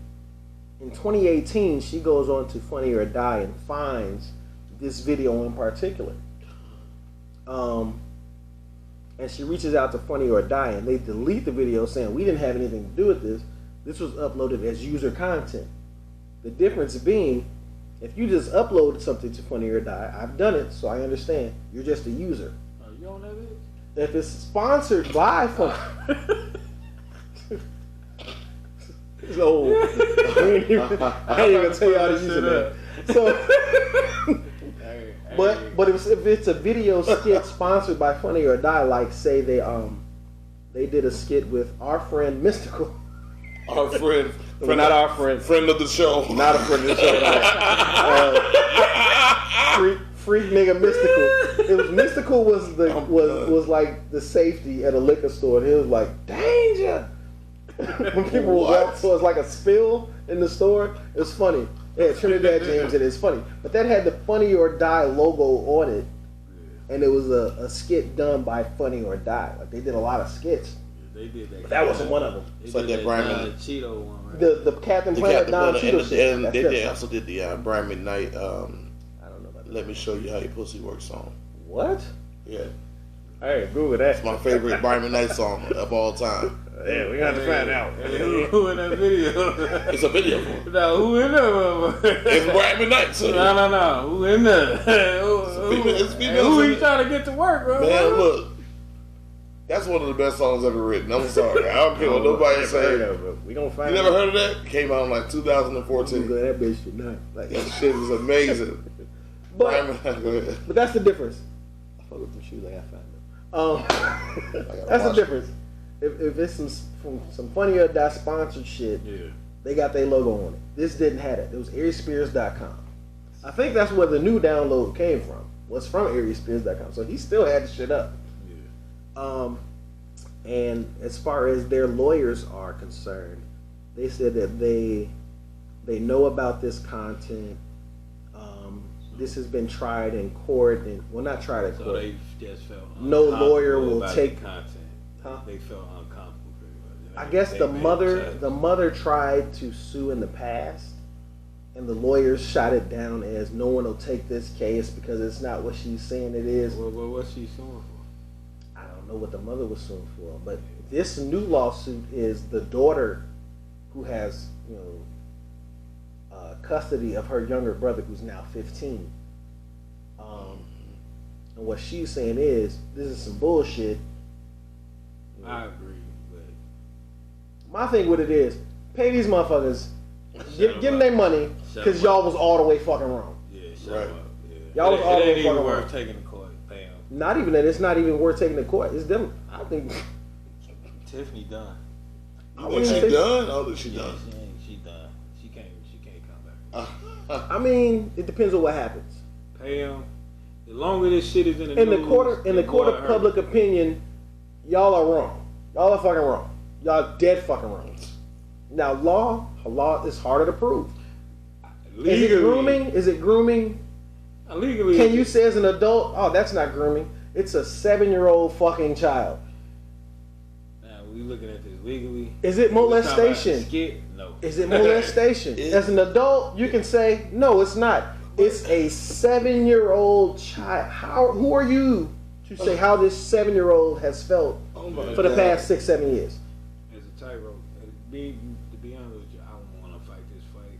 In 2018, she goes on to Funny or Die and finds this video in particular. And she reaches out to Funny or Die, and they delete the video saying, we didn't have anything to do with this. This was uploaded as user content. The difference being, if you just upload something to Funny or Die, I've done it, so I understand. You're just a user. Are you on that bitch? If it's sponsored by Funny... It's old. I ain't even tell y'all to use it. So... But if it's a video skit sponsored by Funny or Die, like say they did a skit with our friend Mystical. Our friend, not our friend, friend of the show, not a friend of the show. Freak nigga Mystical. It was Mystical was like the safety at a liquor store, and he was like danger when people would walk towards like a spill in the store. It was funny. Yeah, Trinidad James, and it's funny. But that had the Funny or Die logo on it, and it was a skit done by Funny or Die. Like, they did a lot of skits. Yeah, they did that. But that wasn't one of them. It's like that Brian Cheeto one, right? The Captain Planet Don Cheeto shit. And they also did the Brian McKnight, I don't know about that. Let Me Show You How Your Pussy Works song. What? Yeah. Hey, Google that. It's my favorite Brian McKnight song of all time. Yeah, we got to find out. Hey, who in that video? It's a video for him. No, who in there? It's Brian McKnight. So No. Who in there? Who you trying to get to work, bro? Man, look. That's one of the best songs ever written. I'm sorry. I don't care what nobody say. We gonna find You out. never heard of that? It came out in like 2014. Google that bitch tonight. Like, That shit is amazing. Brian McKnight, go ahead. but that's the difference. I fuck with them shoes. I gotta find them. That's the difference. If it's some Funny or Die sponsored shit, they got their logo on it. This didn't have it. It was ariesspears.com. I think that's where the new download came from. Was from ariesspears.com. So he still had the shit up. And as far as their lawyers are concerned, they said that they know about this content. This has been tried in court, and well, not tried in court. So they just felt no lawyer will about take the content. Huh? They felt uncomfortable. Pretty much. I guess the mother tried to sue in the past, and the lawyers shot it down as no one will take this case because it's not what she's saying it is. Well, what's she suing for? I don't know what the mother was suing for, but this new lawsuit is the daughter who has custody of her younger brother who's now 15. And what she's saying is this is some bullshit. I agree, but my thing with it is pay these motherfuckers, give them their money because y'all was all the way fucking wrong. Yeah, shut Right. up. Yeah. Y'all was all the way fucking wrong. worth taking to court. Pay them. Not even that. It's not even worth taking to court. It's them. I think Tiffany done. Oh, is she done? Oh, is she Yeah, done? she done. She can't come back. I mean, it depends on what happens. Pay them. The longer this shit is in the In the news, court of more public opinion, y'all are wrong. Y'all are fucking wrong. Y'all dead fucking wrong. Now, law is harder to prove. Legally, Is it grooming? Is it grooming? Legally, Can you say as an adult, oh, that's not grooming. It's a 7-year-old fucking child. Now we looking at this legally. Is it molestation? Skit? No. Is it molestation? As an adult, you can say, no, it's not. It's a 7-year-old child. Who are you to say how this 7-year-old has felt for the past 6-7 years? As a tightrope. To be honest with you, I don't want to fight this fight.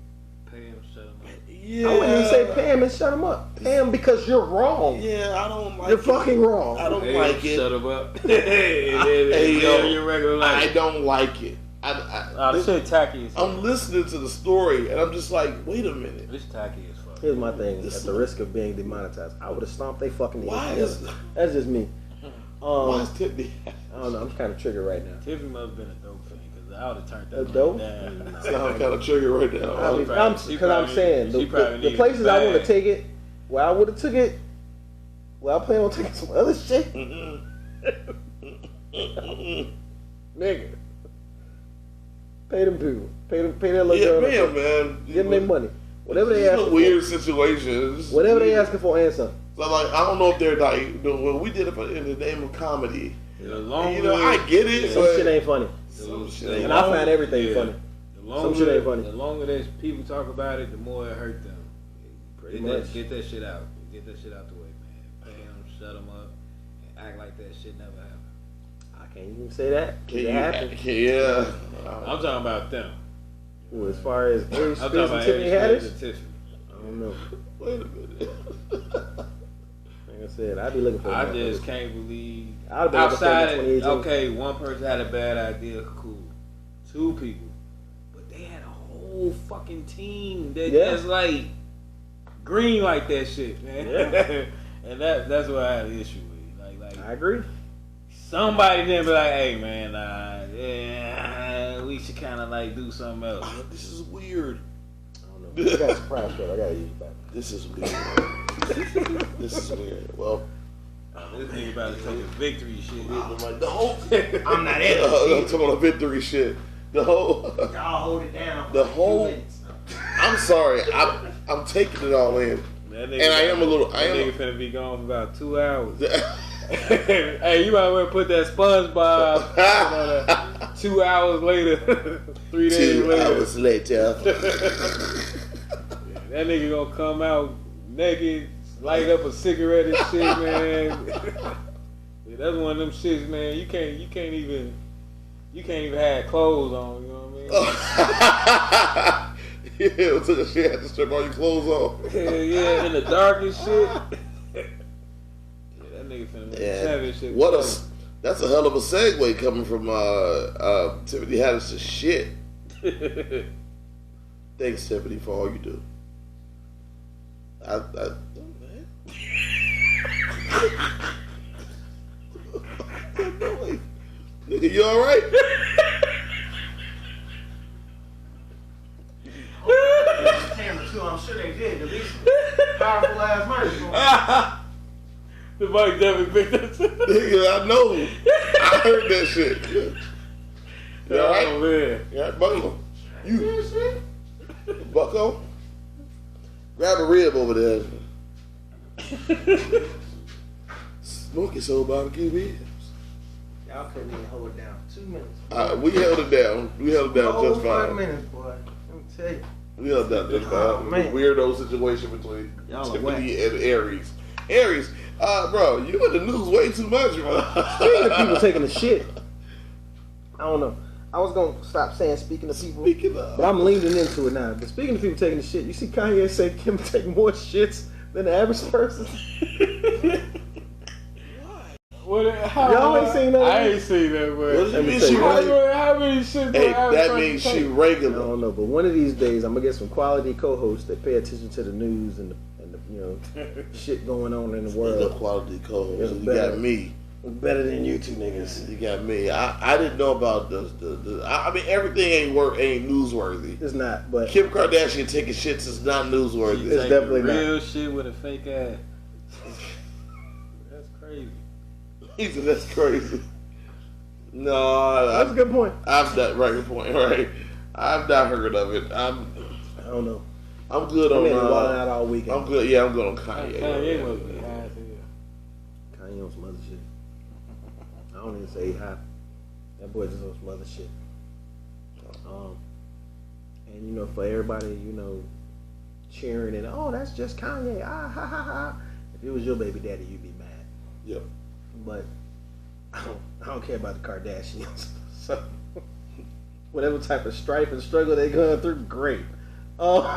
Pay him, shut him up. Yeah. I wouldn't even say pay him and shut him up. Pay him because you're wrong. Yeah, I don't like You're it. fucking wrong. I don't Hey, like it. Shut him up. Hey, yo, your regular I life. don't like it. This shit tacky as fuck. I'm listening to the story and I'm just like, wait a minute. This tacky as fuck. Here's my thing. At the risk of being demonetized, I would have stomped they fucking ears. Why together. is That's just me. Why is Tiffany? I don't know. I'm kind of triggered right now. Tiffany must have been a dope fan because I would have turned that dope? down. I'm kind of triggered right now. Because I'm saying the places I want to take it, where I would have took it, well, I plan on taking some other shit. Nigga, pay them people, pay that little girl. Yeah, man. Give them their money. Whatever they ask for. Weird situations. Whatever they asking for, answer. So like, I don't know if they're like, well, we did it in the name of comedy. Yeah, I get it. Some shit ain't funny. And I find everything funny. Some shit ain't funny. The longer that people talk about it, the more it hurt them. Pretty much. Get that shit out. Get that shit out the way, man. Pay them, shut them up, and act like that shit never happened. I can't even say that. It happened. Yeah. I'm talking about them. Well, as far as Aries I'm Spears talking and about Tiffany Aries Haddish, Spears and Tiffany. I don't know. Wait a minute. Like I said, I'd be looking for. I just can't believe. I'd be Outside, looking for okay, one person had a bad idea, cool. Two people, but they had a whole fucking team that just like green like that shit, man. Yeah. And that's what I had an issue with. Like I agree. Somebody then be like, hey man, we should kind of like do something else. This is weird. I don't know. I got a surprise show. I gotta use it back. This is weird. This is weird. Well, This nigga about to take a victory shit. the whole. I'm not in. I'm talking about victory shit. The whole. Y'all hold it down. The whole. I'm sorry. I'm taking it all in. And I am a little. That nigga finna be gone for about 2 hours. Hey, you might want to put that SpongeBob 2 hours later, 3 days 2 later. hours later. That nigga gonna come out naked, light up a cigarette and shit, man. Yeah, that's one of them shits, man. You can't even have clothes on. You know what I mean? Yeah, so she had to strip all your clothes off. Yeah, in the dark and shit. That nigga finna make savage shit. That's a hell of a segue coming from Tiffany Haddish to shit. Thanks, Tiffany, for all you do. Nigga, you alright? Camera too. I'm sure they did. At least powerful ass merch. The mic definitely picked up. Nigga, I know. I heard that shit. You alright? Oh man. Yeah, Bucko. You. Bucko? Grab a rib over there. Smoking so barbecue ribs. Y'all couldn't even hold it down 2 minutes. We held it down. We held it down just fine. 5 minutes, boy. Let me tell you. We held that just fine. Man. Weirdo situation between Y'all Tiffany and Aries. Aries, bro, you in the news way too much, bro. Speaking of people taking the shit, I don't know. I was gonna stop saying speaking of people, but I'm leaning into it now. But speaking of people taking the shit, you see Kanye say Kim take more shits than the average person. Y'all ain't seen that? I ain't seen that, but What does it mean she regular? how many shit? Hey, that means she I regular. don't know, but one of these days I'm gonna get some quality co-hosts that pay attention to the news and the shit going on in the The world. quality code. It's You better. got me. Better than you two niggas. You got me. I didn't know about I mean, everything ain't newsworthy. It's not, but Kim Kardashian taking shits is not newsworthy. It's definitely not. real shit with a fake ass. That's crazy. He said that's crazy. No, that's a good point. I've not right point. Right, I've not heard of it. I don't know. I'm good I'm on. wilding out all weekend. I'm good. Yeah, I'm good on Kanye. Kanye must be high as hell. Kanye on some other shit. I don't even say he high. That boy just on some other shit. And for everybody, cheering and that's just Kanye. Ah ha ha ha. If it was your baby daddy, you'd be mad. Yep. But I don't care about the Kardashians. So whatever type of strife and struggle they going through, great. Fuck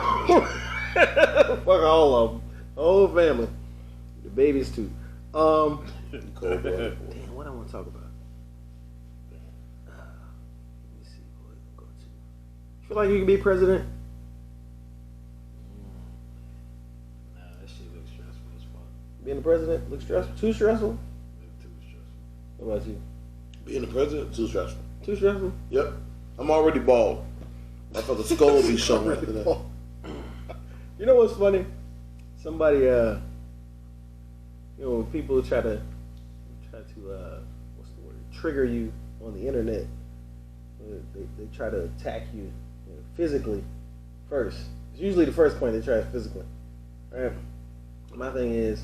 all of them, the whole family, the babies too. Cold blood. Damn, what I want to talk about? Let me see. What we go to? You feel like you can be president? Nah, that shit looks stressful as fuck. Being the president looks stressful. Too stressful. Too stressful. What about you? Being the president, too stressful. Too stressful? Yep. I'm already bald. I felt the skull be showing after that. You know what's funny? Somebody, when people try to, what's the word? Trigger you on the internet. They try to attack you, physically first. It's usually the first point they try physically. Right? My thing is,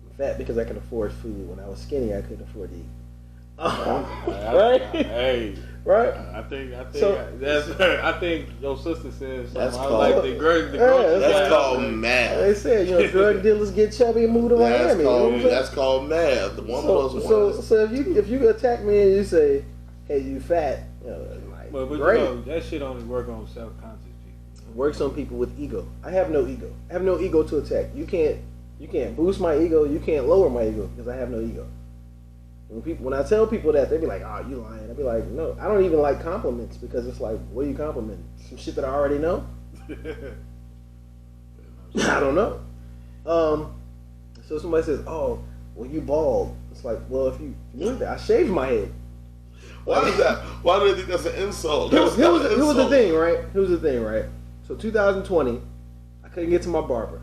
I'm fat because I can afford food. When I was skinny, I couldn't afford to eat. Right? Hey, right? I think So- that's. I think your sister said something. That's I was called- like the grocery. That's called They math. said, drug dealers get chubby and move to That's Miami. You know what I'm saying? that's called math. The 1 plus 1 is... So if you attack me and you say, "Hey, you fat," like, But great. that shit only work on self-conscious people. Works on people with ego. I have no ego. I have no ego to attack. You can't boost my ego. You can't lower my ego because I have no ego. When I tell people that, they be like, "Oh, you lying." I be like, "No, I don't even like compliments because it's like, what are you complimenting? Some shit that I already know." I don't know. So somebody says, "Oh, well, you bald." It's like, well, if you knew that, I shaved my head. Why is that? Why do they think that's an insult? Here was the thing, right? So 2020, I couldn't get to my barber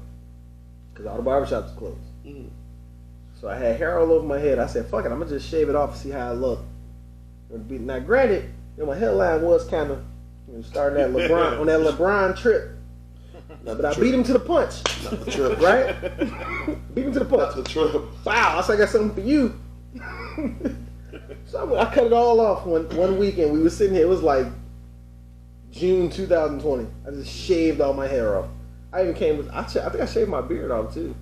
because all the barbershops were closed. Mm. So I had hair all over my head. I said, "Fuck it, I'm gonna just shave it off and see how I look." Now, granted, my hairline was kind of starting that LeBron on that LeBron trip, but I beat him to the punch. Not the trip. Right? Beat him to the punch. Not the trip. Wow, I said, "I got something for you." So I cut it all off one weekend. We were sitting here. It was like June 2020. I just shaved all my hair off. I even came with. I think I shaved my beard off too.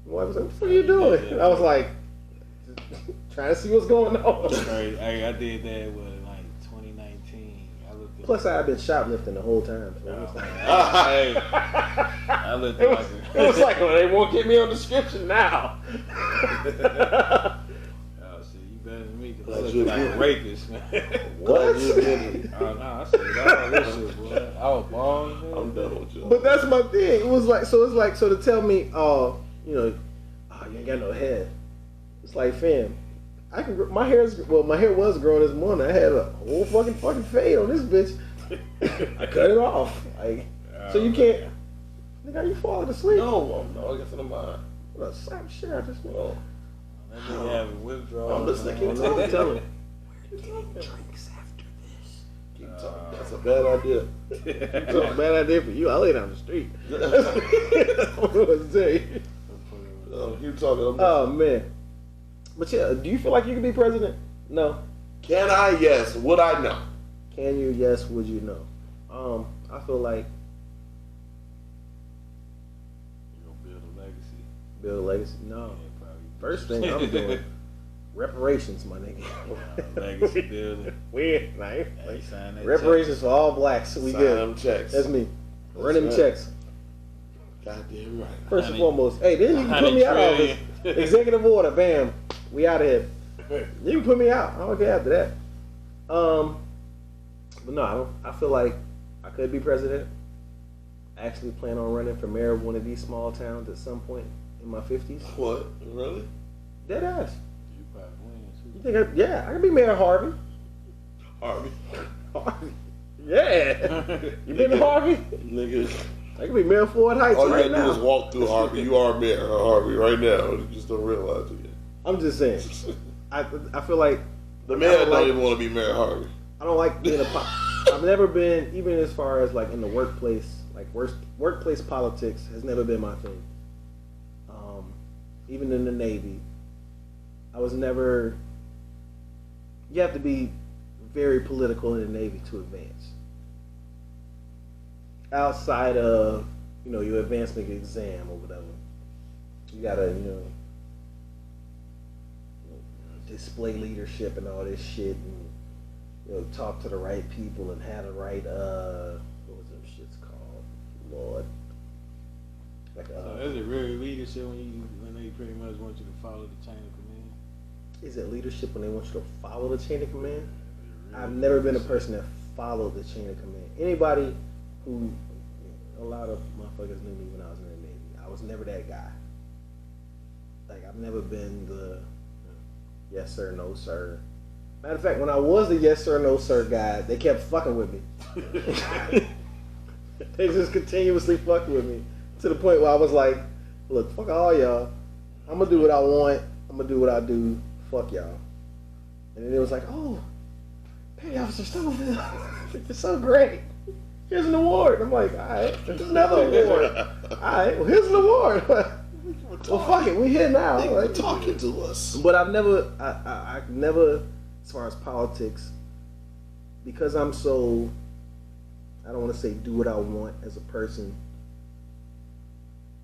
My wife was like, "What are you doing?" And I was like, trying to see what's going on. Right. I did that with like 2019. I looked. Plus, I had been shoplifting the whole time. So it was like, Hey, I looked it like was, it was like, well, they won't get me on description now. Oh shit, you better than me because I Glad look you like a admitted. rapist, man. What? Oh no, I said all this shit, boy. I was bald. I'm done with you. But that's my thing. It was like, so to tell me, you ain't got no hair. It's like, fam, my hair was growing this morning. I had a whole fucking fade on this bitch. I cut it off. Like, so you can't. Nigga, are you falling asleep? No, I guess I'm mine. What a slap shit I just went. That nigga having withdrawal. I'm listening. Keep Tell talking. tell him. Drinks after this. Keep talking. That's a bad idea. It's a bad idea for you. I lay down the street. What was it? Keep talking. Oh man. But yeah, do you feel like you could be president? No. Can I? Yes. Would I? No. Can you? Yes. Would you? No. I feel like You gonna build a legacy? build a legacy. No. Yeah, probably. First thing I'm doing reparations, my nigga. Legacy building. Weird, right? Hey, sign that Reparations for all blacks. We Sign good. them checks. That's me. Run them right. checks. Goddamn right. First and Honey- foremost. Hey, then you can put me out of office. Executive order. Bam. We out of here. You can put me out. I don't care after that. But no, I don't. I feel like I could be president. I actually plan on running for mayor of one of these small towns at some point in my 50s. What? Really? Dead ass. You probably win You think? I could be mayor of Harvey. Harvey. Harvey. Yeah. You been to Harvey? Nigga. I could be mayor of Ford Heights All you right gotta do is now. walk through Harvey. You are mayor of Harvey right now. You just don't realize it yet. I'm just saying. I feel like The mayor don't don't like- even want to be mayor of Harvey. I don't like being I've never been, even as far as like in the workplace, like workplace politics has never been my thing. Even in the Navy, I was never. You have to be very political in the Navy to advance. Outside of your advancement exam or whatever, you gotta display leadership and all this shit and talk to the right people and have the right what was them shits called? Lord. Like So is it really leadership when they pretty much want you to follow the chain of command? is it leadership when they want you to follow the chain of command? I've never been a person that followed the chain of command. Anybody who, a lot of motherfuckers knew me when I was in the Navy. I was never that guy. Like I've never been the yes sir, no sir. Matter of fact, when I was the yes sir, no sir guy, they kept fucking with me. They just continuously fucking with me to the point where I was like, look, fuck all y'all. I'm gonna do what I want. I'm gonna do what I do. Fuck y'all. And then it was like, oh, Petty Officer Stubblefield, it's so great. Here's an award. I'm like, all right, there's another award. All right, well, here's an award. Well, fuck it, we here now. They like, talking to us. But I've never, as far as politics, because I'm so, I don't want to say do what I want as a person.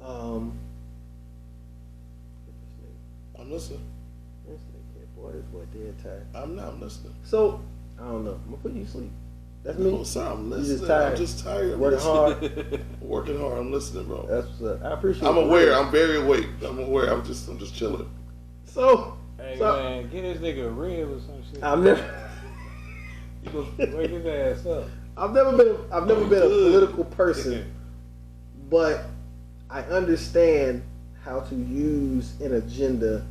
I'm listening. This nigga, boy, this boy dead tired. I'm listening. So, I don't know. I'm going to put you to sleep. That's me. No, sir, I'm listening. You just tired. I'm just tired. Working hard. Working hard. I'm listening, bro. That's what's up. I appreciate it. I'm aware. I'm very awake. I'm aware. I'm just chilling. So, hey man, get this nigga a rib or some shit. I've never. You gonna wake his ass up. I've never been a political person, but I understand how to use an agenda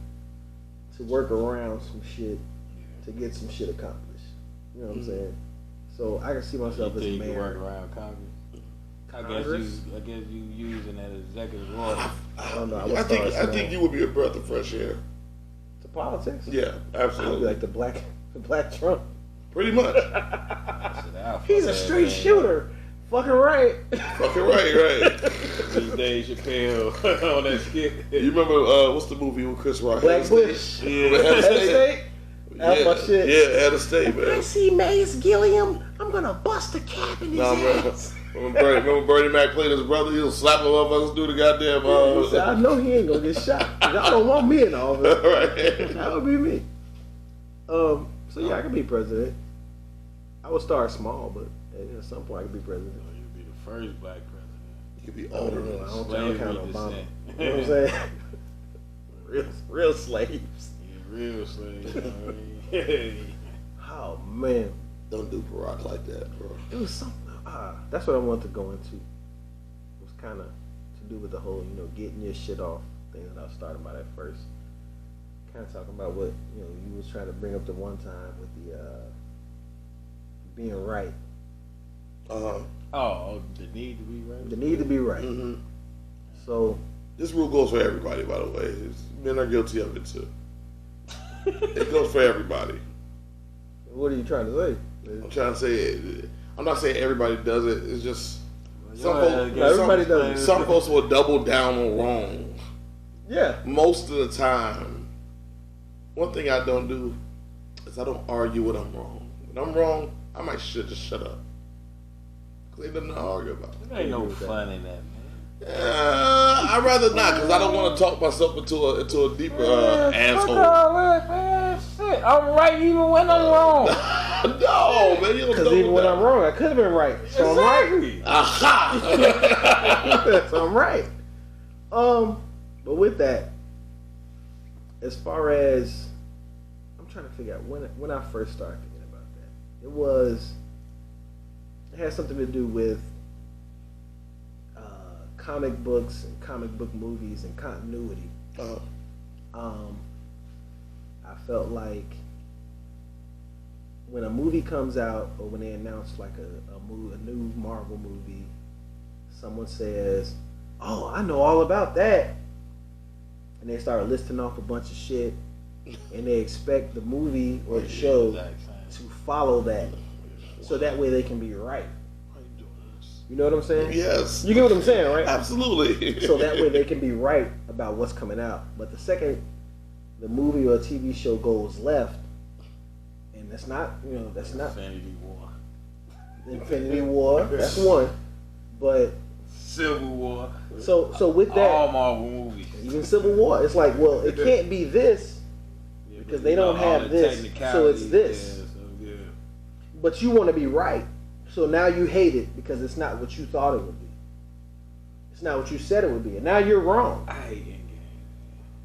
to work around some shit to get some shit accomplished. You know what I'm saying? So I can see myself as a you man. can work around Congress. I guess you using that executive order. I don't know. I think you would be a breath of fresh air. To politics? Yeah, I'd absolutely. be like the black Trump. Pretty much. He's a straight shooter. Fucking right. Fucking right. These days Chappelle on that skit. You remember what's the movie with Chris Rock? Black Bush. Yeah. Head of State? That's my shit. Yeah, Head of State, man. I see Mace Gilliam, I'm gonna bust a cap in his ass. Remember Bernie Mac played his brother? He'll slap him up and do the goddamn. He said, I know he ain't gonna get shot. Y'all don't want me in office. Right. That would be me. So yeah, I could be president. I would start small, but at some point I could be president. You'd be the first black president. You could be I older. don't count on Obama. You know what I'm saying? real slaves. Yeah, real slaves. You know what I mean? Oh man, Don't do Barack like that, bro. it was something. That's what I wanted to go into. It was kind of to do with the whole, getting your shit off thing that I was starting about at first. Kind of talking about what you was trying to bring up the one time with the being right. Oh, the need to be right. The need to be right. Mm-hmm. So This rule goes for everybody, by the way. Men are guilty of it too. It goes for everybody. what are you trying to say? I'm trying to say, I'm not saying everybody does it. It's just everybody does it. Some folks will double down on wrong. Yeah. Most of the time, one thing I don't do is I don't argue when I'm wrong. When I'm wrong, I might just shut up. Because ain't nothing to argue about. There ain't no fun in that, man. I'd rather not, because I don't want to talk myself into a deeper asshole. Fuck all that, man. Shit, I'm right even when I'm wrong. No, man, you don't. Because even when I'm wrong, I could have been right. So Exactly. I'm right. Aha! So I'm right. But with that, as far as I'm trying to figure out when I first started thinking about that, it had something to do with comic books and comic book movies and continuity. I felt like when a movie comes out or when they announce like a new Marvel movie, someone says, "Oh, I know all about that," and they start listing off a bunch of shit, and they expect the movie or the show to follow that, so that way they can be right. You know what I'm saying? Yes. You get what I'm saying, right? Absolutely. So that way they can be right about what's coming out. But the second the movie or TV show goes left, and that's not Infinity War. That's one. But Civil War. So with that, all Marvel movies, even Civil War, it's like, well, it can't be this because they don't have this, so it's this. Yeah. But you want to be right. So now you hate it because it's not what you thought it would be. It's not what you said it would be. And now you're wrong. I hate Endgame.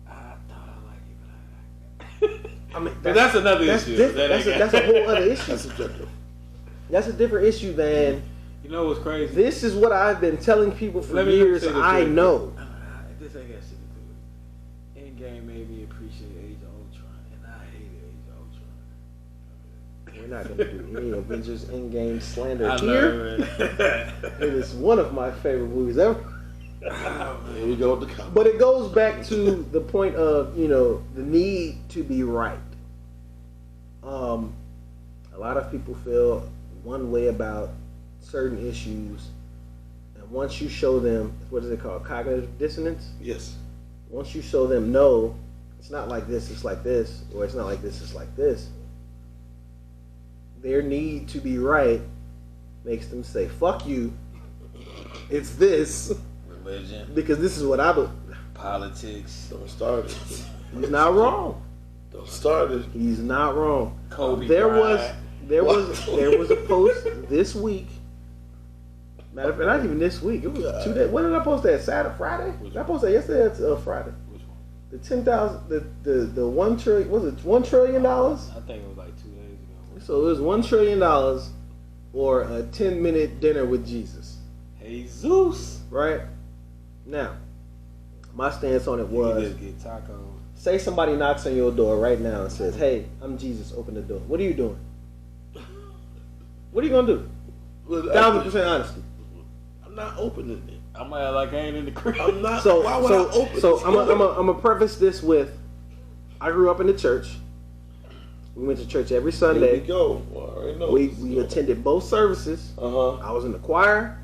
I thought I liked it, but I mean, But that's another issue. That's a whole other issue. That's subjective. That's a different issue than, you know what's crazy? this is what I've been telling people for years. I know. This ain't got shit to do with it. Endgame made me appreciate Age of Ultron, and I hate We're not going to do any Avengers Endgame slander here. It is one of my favorite movies ever. Here we go with the comment. But it goes back to the point of, the need to be right. A lot of people feel one way about certain issues, and once you show them, what is it called, cognitive dissonance? Yes. Once you show them, no, it's not like this, it's like this, or it's not like this, it's like this, their need to be right makes them say, fuck you, it's this. Religion. Because this is what I believe. Politics. Don't start it. He's not wrong. Don't start it. He's not wrong. Kobe There Bryant. was a post this week. Matter of fact, not even this week. It was 2 days. When did I post that? Saturday, Friday? Did I post that yesterday? It's Friday. Which one? The 10,000. The $1 trillion. Was it $1 trillion? I think it was like 2 days ago. So it was $1 trillion or a 10-minute dinner with Jesus. Jesus. Right now, my stance on it was: You just get tacos. say somebody knocks on your door right now and says, "Hey, I'm Jesus. Open the door." What are you doing? What are you gonna do? 1,000% honesty. I'm not opening it. I'm like I ain't in the crib. I'm not. So, why would I open so this I'm gonna preface this with: I grew up in the church. We went to church every Here Sunday. we go. Well, I already know. We attended both services. I was in the choir.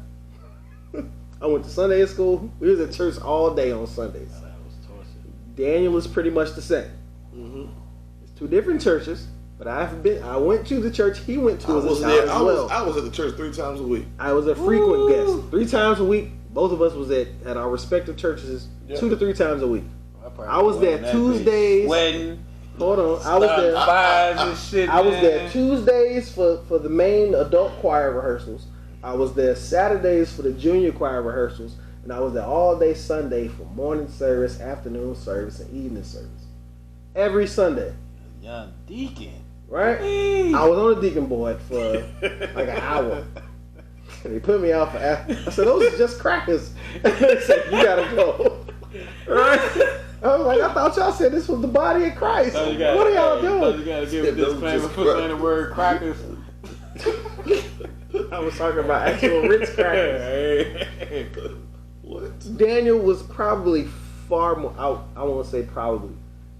I went to Sunday school. We was at church all day on Sundays. That was torture. Daniel was pretty much the same. Mm-hmm. It's two different churches, but I went to the church he went to as a child as well. I was at the church 3 times a week. I was a frequent guest. 3 times a week. Both of us was at our respective churches 2 to 3 times a week. I was there Tuesdays. Sweating. Hold on. I was there. Fires and shit. I was there Tuesdays for the main adult choir rehearsals. I was there Saturdays for the junior choir rehearsals, and I was there all day Sunday for morning service, afternoon service, and evening service. Every Sunday. Young deacon. Right? Hey. I was on the deacon board for like an hour. And they put me out for I said, those are just crackers. They said, you gotta go. Right? I was like, I thought y'all said this was the body of Christ. What are y'all doing? You gotta give a disclaimer for saying the word crackers. I was talking about actual Ritz crackers. What? Daniel was probably far more, I won't say probably,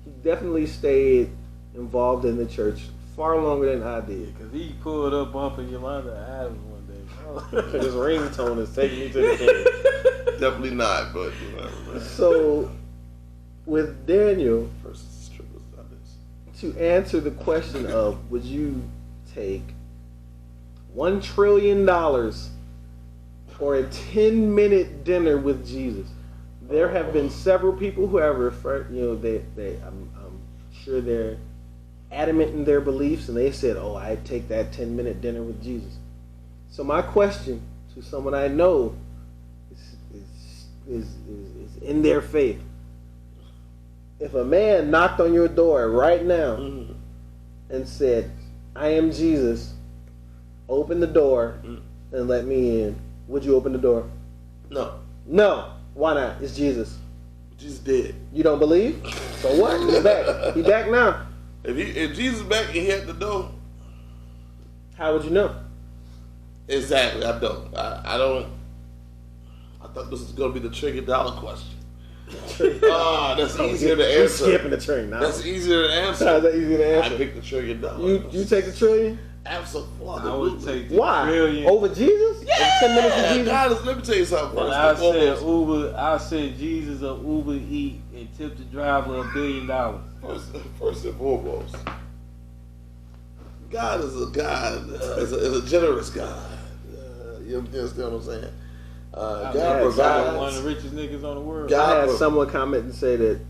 he definitely stayed involved in the church far longer than I did. Because he pulled up bumping Yolanda Adams one day. His ringtone is taking me to the church. Definitely not, but whatever. So, with Daniel, Versus strippers, not this. to answer the question of would you take $1 trillion or a 10-minute dinner with Jesus? There have been several people who have referred, I'm sure they're adamant in their beliefs, and they said, "Oh, I'd take that 10-minute dinner with Jesus." So my question to someone I know is in their faith: if a man knocked on your door right now and said, "I am Jesus, open the door and let me in," would you open the door? No. No. Why not? It's Jesus. Jesus dead. You don't believe? So what? He's back. He's back now. If Jesus back and he at the door, How would you know? exactly. I don't. I don't. I thought this was gonna be the $1 trillion question. That's easier to We're answer. skipping the train now. That's easier to answer. How's that easier to I answer? picked the $1 trillion. You take the trillion? Absolutely. I would take the Why? trillion. Over Jesus? Yeah. 10 minutes with Jesus? God, let me tell you something And first. I said Jesus a Uber Eat and tip the driver $1 billion. First and foremost, God is a God, is a generous God. You understand what I'm saying? God provides. One of the richest niggas on the world. God I had someone comment and say that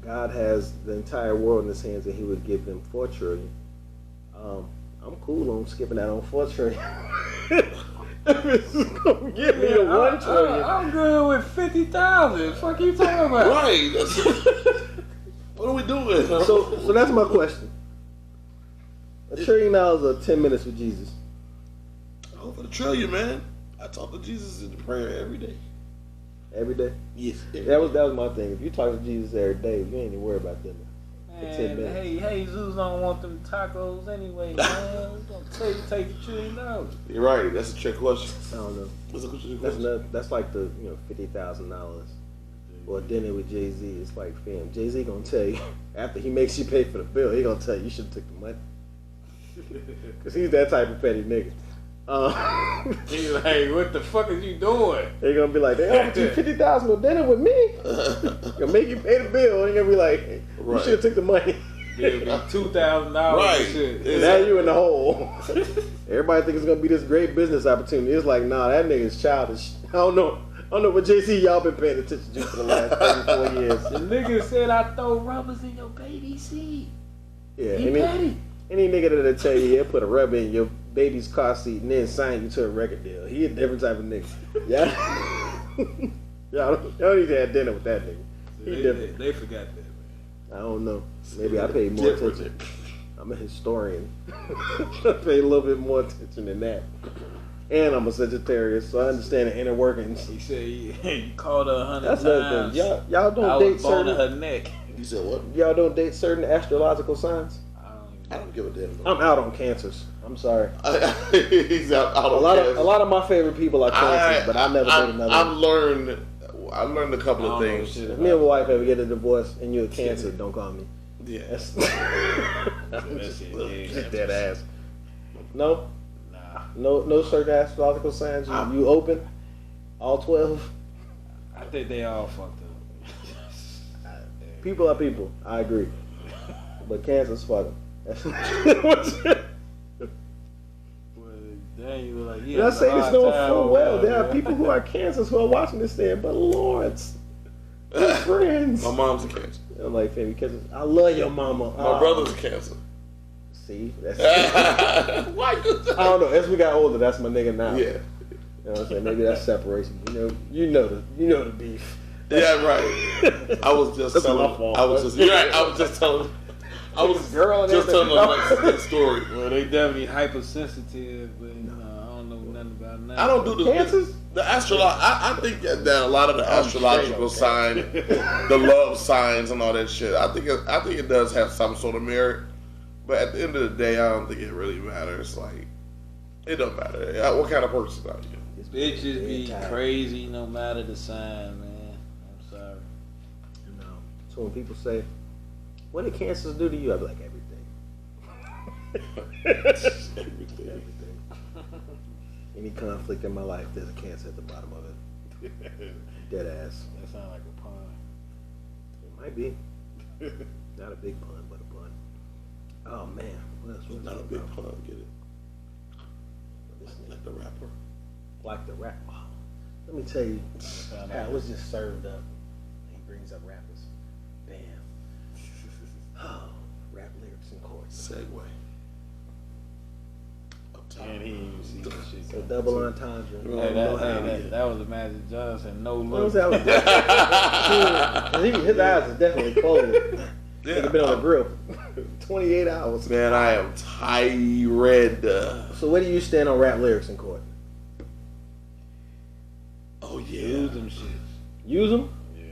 God has the entire world in his hands and he would give them $4 trillion. I'm cool on skipping out on $4 trillion. This is gonna give me the $1 trillion. I'm good with 50,000. Fuck you talking about? Right. What are we doing? So that's my question. $1 trillion or 10 minutes with Jesus? Over the $1 trillion, man. I talk to Jesus in the prayer every day. Every day? Yes. That was my thing. If you talk to Jesus every day, you ain't even worry about dinner. Man, hey, Zeus don't want them tacos anyway, man. We're gonna tell you take the $1 trillion. You're right. That's a trick question. I don't know. That's a trick question. That's like the $50,000 or a dinner with Jay-Z. It's like, fam, Jay-Z gonna tell you after he makes you pay for the bill, he gonna tell you should have took the money. Cause he's that type of petty nigga. He's like, what the fuck is you doing? They're gonna be like, they offered you $50,000 for dinner with me. Gonna make you pay the bill. And they're gonna be like, hey, you should have took the money. It'll be $2,000. Right. Shit. Now you in the hole. Everybody think it's gonna be this great business opportunity. It's like, nah, that nigga's childish. I don't know what JC y'all been paying attention to for the last 34 years. The nigga said I throw rubbers in your baby seat. Yeah, He petty. any nigga that'll tell you he'll put a rubber in your baby's car seat and then sign you to a record deal. He a different type of nigga. Y'all don't need to have dinner with that nigga. He different. They forgot that, man. I don't know. Maybe I pay more attention. I'm a historian. I pay a little bit more attention than that. And I'm a Sagittarius, so I understand the inner workings. He said you called her 100 That's times. another thing. Y'all don't I date was boning certain. her neck. You said what? Y'all don't date certain astrological signs. I don't give a damn. I'm out on cancers. I'm sorry. He's out on A lot of my favorite people are cancers, but I never dated another. I learned a couple of things. If me and my wife ever get a divorce and you're a cancer, don't call me. Yeah. That's That's dead ass. No? Nah. No certain astrological signs? You open? All 12? I think they all fucked up. People are people. I agree. But cancers fuck them. Then you were like, I say this knowing full well. There are people who are cancers who are watching this there, but Lawrence, we're friends. My mom's a cancer. I'm like, fam, because I love your mama. My brother's a cancer. See? That's Why? I don't know. As we got older, that's my nigga now. Yeah. You know what I'm saying? Maybe that's separation. You know the beef. Yeah, right. I was just That's telling. my fault. I was just. You're right. I was just telling. I was Girl and just telling everything. a story. Well, they definitely hypersensitive, but I don't know nothing about nothing. I don't do the Cancers? The I think that a lot of the astrological signs, the love signs, and all that shit. I think it does have some sort of merit, but at the end of the day, I don't think it really matters. Like, it don't matter. What kind of person are you? Bitches be crazy no matter the sign, man. I'm sorry. No. So when people say, "What did cancers do to you?" I be like, everything. Everything. Any conflict in my life, there's a cancer at the bottom of it. Dead ass. That sounds like a pun. It might be. Not a big pun, but a pun. Oh man, what else? Not a big pun. Get it? Like the rapper. Like the rap. Oh, let me tell you, I was just served up. He brings up rappers. Bam. Oh, rap lyrics in court. Segue. And he didn't even see that shit. So double entendre. That was a Magic Johnson. No What was look. that? His eyes are definitely closed. Yeah. He's been on the grill 28 hours. Man, I am tired. So where do you stand on rap lyrics in court? Oh yeah. Use them shit. Use them? Yeah.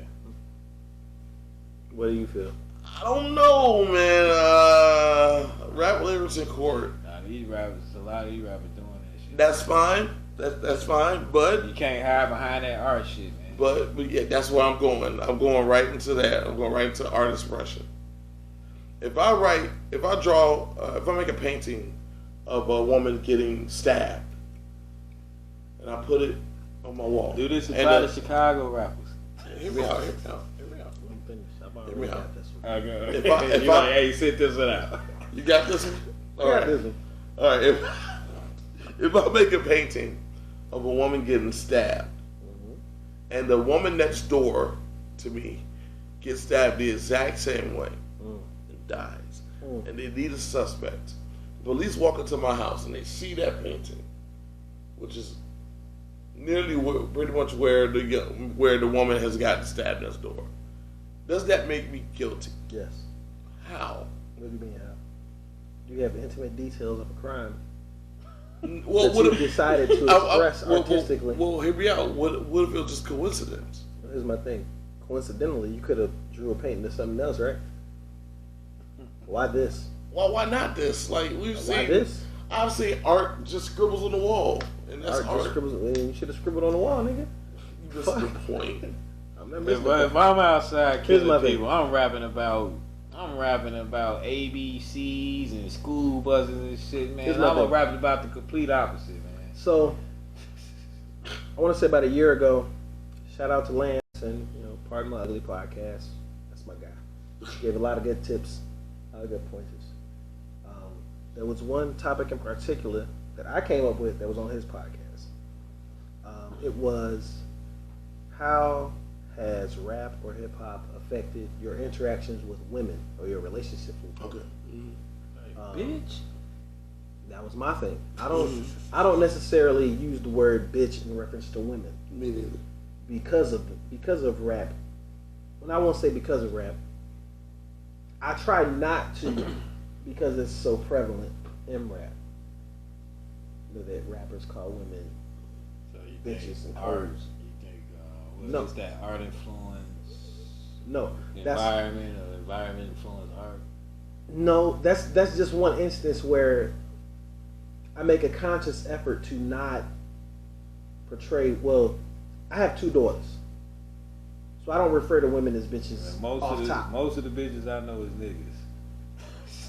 What do you feel? I don't know, man. Rap lyrics in court. Nah, these rappers, a lot of these rappers doing that shit. That's fine. That's fine. But You can't hide behind that art shit, man. but yeah, that's where I'm going. I'm going right into that. I'm going right into art expression. If I make a painting of a woman getting stabbed, and I put it on my wall, Do this and about the Chicago rappers. Hear me out. I'm finished. I've already Hear me got out. this one. Okay. If I- You like, hey, sit this one out. You got this one? All I got right. this one. All right. If I make a painting of a woman getting stabbed, and the woman next door to me gets stabbed the exact same way and dies, and they need a suspect, police walk into my house and they see that painting, which is nearly pretty much where the woman has gotten stabbed next door. Does that make me guilty? Yes. How? What do you mean how? You have intimate details of a crime Well, that you decided to express artistically. Well, hear me out. What if it was just coincidence? Here's my thing. Coincidentally, you could have drew a painting of something else, right? Why this? Why not this? Like Why this? I've seen art just scribbles on the wall, and that's art. You should have scribbled on the wall, nigga. That's the point. If I'm outside killing people, I'm rapping about ABCs and school buses and shit, man. I'm rapping about the complete opposite, man. So, I want to say about a year ago, shout out to Lance and Pardon My Ugly podcast. That's my guy. Gave a lot of good tips, a lot of good pointers. There was one topic in particular that I came up with that was on his podcast. It was, how has rap or hip hop affected your interactions with women or your relationship with women? Okay. Bitch. That was my thing. I don't necessarily use the word bitch in reference to women. Me neither. Because of rap. When I won't say because of rap, I try not to because it's so prevalent in rap. That rappers call women bitches and hoes. No. Is that art influence? No. Environment influence art? No, that's just one instance where I make a conscious effort to not portray. Well, I have 2 daughters, so I don't refer to women as bitches. Most of the bitches I know is niggas.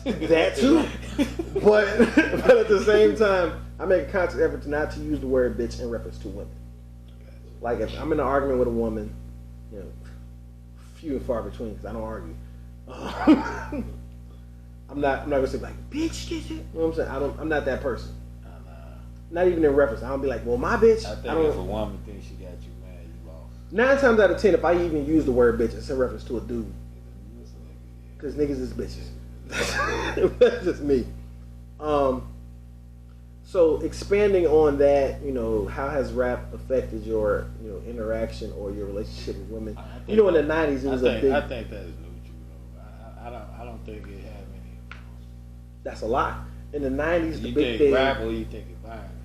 That too, but at the same time, I make a conscious effort not to use the word bitch in reference to women. Like if I'm in an argument with a woman, few and far between because I don't argue. I'm not gonna say like bitch, you know what I'm saying? I'm not that person. Not even in reference. I don't be like, well, my bitch. I think if a woman thinks she got you mad, you lost. 9 times out of 10, if I even use the word bitch, it's in reference to a dude. Because niggas is bitches. That's just me. So expanding on that, how has rap affected your, interaction or your relationship with women? In the 90s, it was a big. I think that is neutral, though. I don't think it had any influence. That's a lot. In the 90s, the big thing. thing. Rap or you think environment?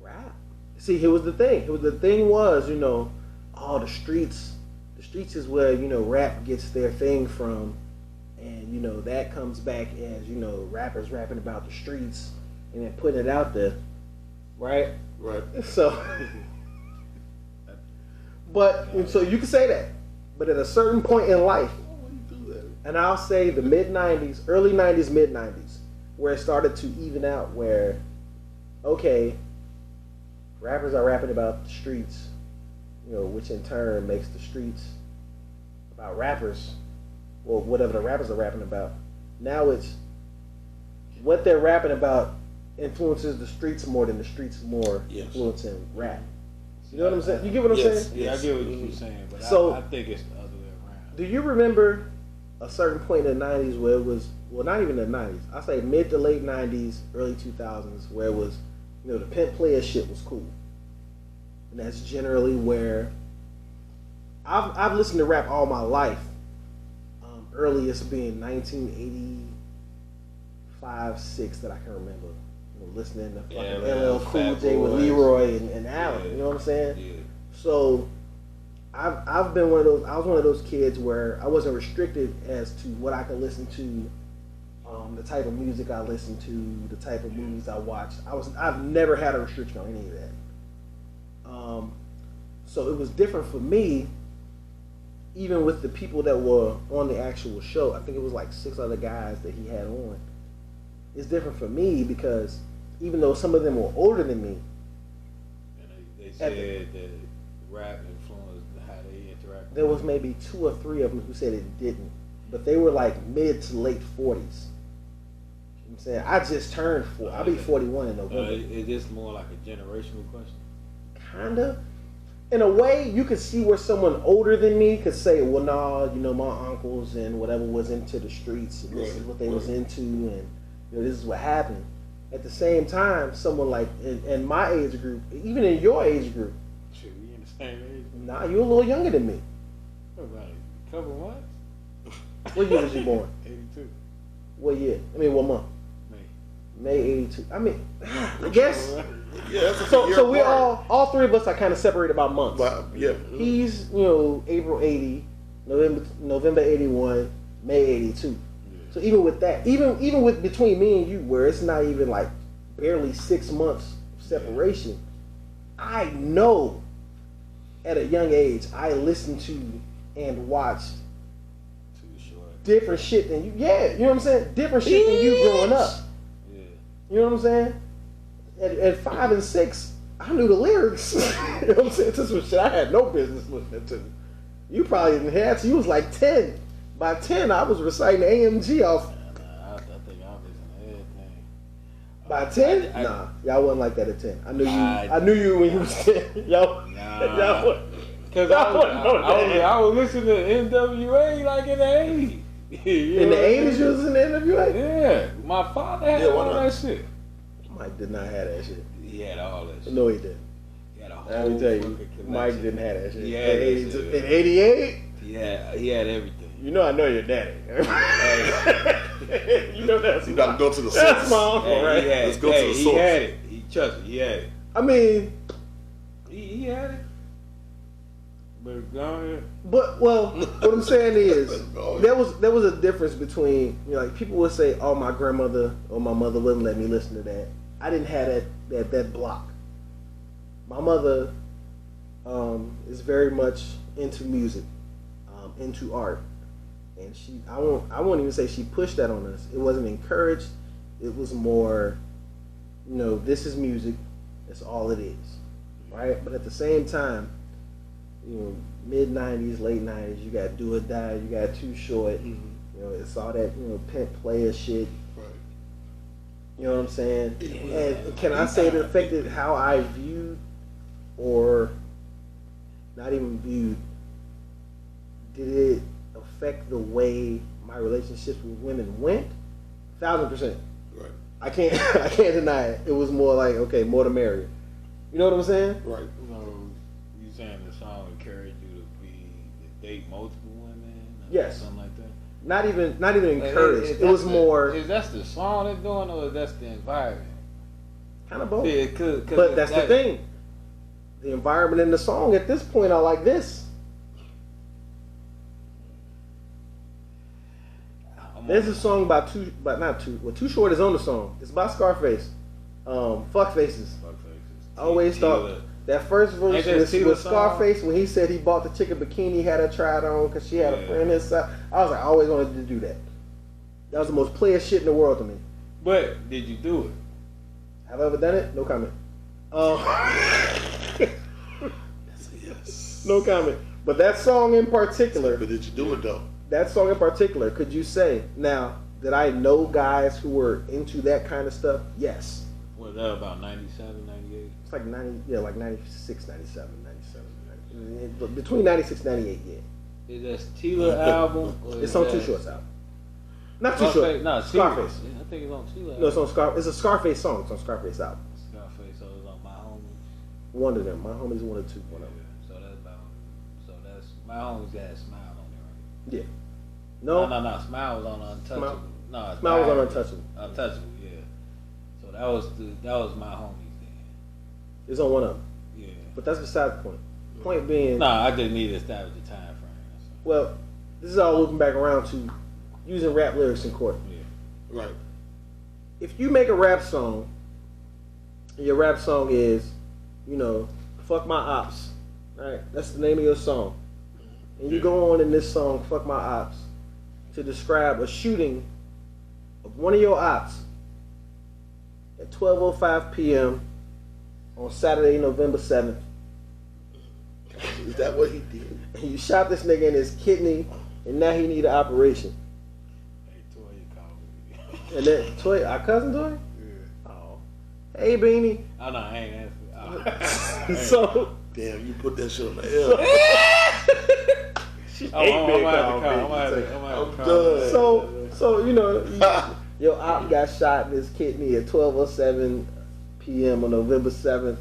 Rap. See, here was the thing. The thing was, the streets. The streets is where rap gets their thing from, and that comes back as rappers rapping about the streets and then putting it out there, right? Right. So, so you can say that, but at a certain point in life, and I'll say the mid 90s, early 90s, mid 90s, where it started to even out, where okay, rappers are rapping about the streets, which in turn makes the streets about rappers, or whatever the rappers are rapping about. Now it's what they're rapping about influences the streets more than the streets more influencing rap. You know what I'm saying? You get what I'm saying? Yeah, I get what you're saying, but I think it's the other way around. Do you remember a certain point in the 90s where it was, well, not even the 90s, I say mid to late 90s, early 2000s, where it was, the pimp player shit was cool. And that's generally where I've listened to rap all my life. Earliest being 1985, 6 that I can remember. Listening to fucking LL Cool J with Leroy and Allen. You know what I'm saying? Yeah. So I've been one of those. I was one of those kids where I wasn't restricted as to what I could listen to, the type of music I listened to, the type of movies I watched. I've never had a restriction on any of that. So it was different for me. Even with the people that were on the actual show, I think it was like 6 other guys that he had on. It's different for me because even though some of them were older than me, and they said that rap influenced how they interact. There was maybe 2 or 3 of them who said it didn't, but they were like mid to late 40s. You know what I'm saying? I just turned 40. I'll be 41 in November. Is this more like a generational question? Kinda. In a way, you could see where someone older than me could say, well, nah, my uncles and whatever was into the streets, and this is what they was into, and this is what happened. At the same time, someone like in my age group, even in your age group, Shit, we in the same age. Nah, you're a little younger than me. What about it? Couple months? What year was you born? 82. What year? I mean, what month? May 82. I mean, I guess. Yeah, that's so we all 3 of us are kind of separated by months. Yeah. He's April 80, November 81, May 82. So even with that, even with between me and you, where it's not even like barely 6 months of separation, I know at a young age I listened to and watched different shit than you. Yeah, you know what I'm saying? Different shit than you growing up. Yeah. You know what I'm saying? At 5 and 6, I knew the lyrics. You know what I'm saying? To some shit I had no business listening to. You probably didn't have to. You was like 10. By 10, I was reciting AMG off. I think I was listening to everything. By 10? Nah, y'all wasn't like that at 10. I knew you when you was 10. Y'all wasn't. Because I was listening to NWA like in the 80s. In the 80s you was in the NWA? Yeah. My father had all that shit. Mike did not have that shit. He had all that shit. No, he didn't. He had a whole Let me tell you, collection. Mike didn't have that shit. Yeah, in 88? He had everything. You know I know your daddy. You know that's you gotta go to the source. That's my uncle, right? Let's go to the source. He had it. Trust me, he had it. I mean, he had it. But go ahead. But what I'm saying is there was a difference between, you know, like people would say, "Oh, my grandmother or my mother wouldn't let me listen to that." I didn't have that block. My mother is very much into music, into art, and I won't even say she pushed that on us. It wasn't encouraged. It was more, you know, this is music. That's all it is, right? But at the same time, you know, mid-90s, late 90s, you got Do or Die, you got Too Short, you know, it's all that, you know, pimp player shit. Right. You know what I'm saying? Yeah. And can I say it affected how I viewed, or not even viewed, did it affect the way my relationships with women went? 1,000%. Right. I can't deny it. It was more like, okay, more to marry. You know what I'm saying? Right. You saying the song encouraged you to date multiple women? Yes. Something like that? Not even encouraged. It was more. Is that the song they're doing, or that's the environment? Kind of both. Yeah, but that's the thing. The environment and the song at this point are like this. There's a song by Too Short is on the song. It's by Scarface. Fuck Faces. I always thought that first verse was Scarface when he said he bought the chick a bikini, had her try it on because she had a friend inside. I was like, I always wanted to do that. That was the most player shit in the world to me. But did you do it? Have I ever done it? No comment. Yes. No comment. But that song in particular. But did you do it though? That song in particular, could you say, now, did I know guys who were into that kind of stuff? Yes. Was that about 97, 98? It's like 96, 97, 97. Between 96 and 98, yeah. Is that Tila album? It's on Too Short's album. Not Too Short. No, Scarface. Yeah, I think it's on Tila. No, it's on Scarface. It's a Scarface song. It's on Scarface album. Scarface, so it's on My Homies. One of them. My Homies one or two. One of them. So that's My Homies got Smile on there, right? Yeah. No. Smile was on Untouchable. No, Smile was on Untouchable. Untouchable, yeah. So that was My Homies then. It's on one of them. Yeah. But that's beside the point. Point being. I just need to establish the time frame. Well, this is all looping back around to using rap lyrics in court. Yeah. Right. If you make a rap song, and your rap song is, you know, fuck my ops, right? That's the name of your song. And you go on in this song, fuck my ops, to describe a shooting of one of your ops at 12:05 p.m. on Saturday, November 7th. Is that what he did? And you shot this nigga in his kidney, and now he need an operation. Hey, Toy called me. And then Toy, our cousin Toy? Yeah. Oh. Hey, Beanie. Oh, no, I ain't answering. So. Damn, you put that shit on the L. I'm done. So you know, your op got shot in his kidney at 12:07 p.m. on November 7th,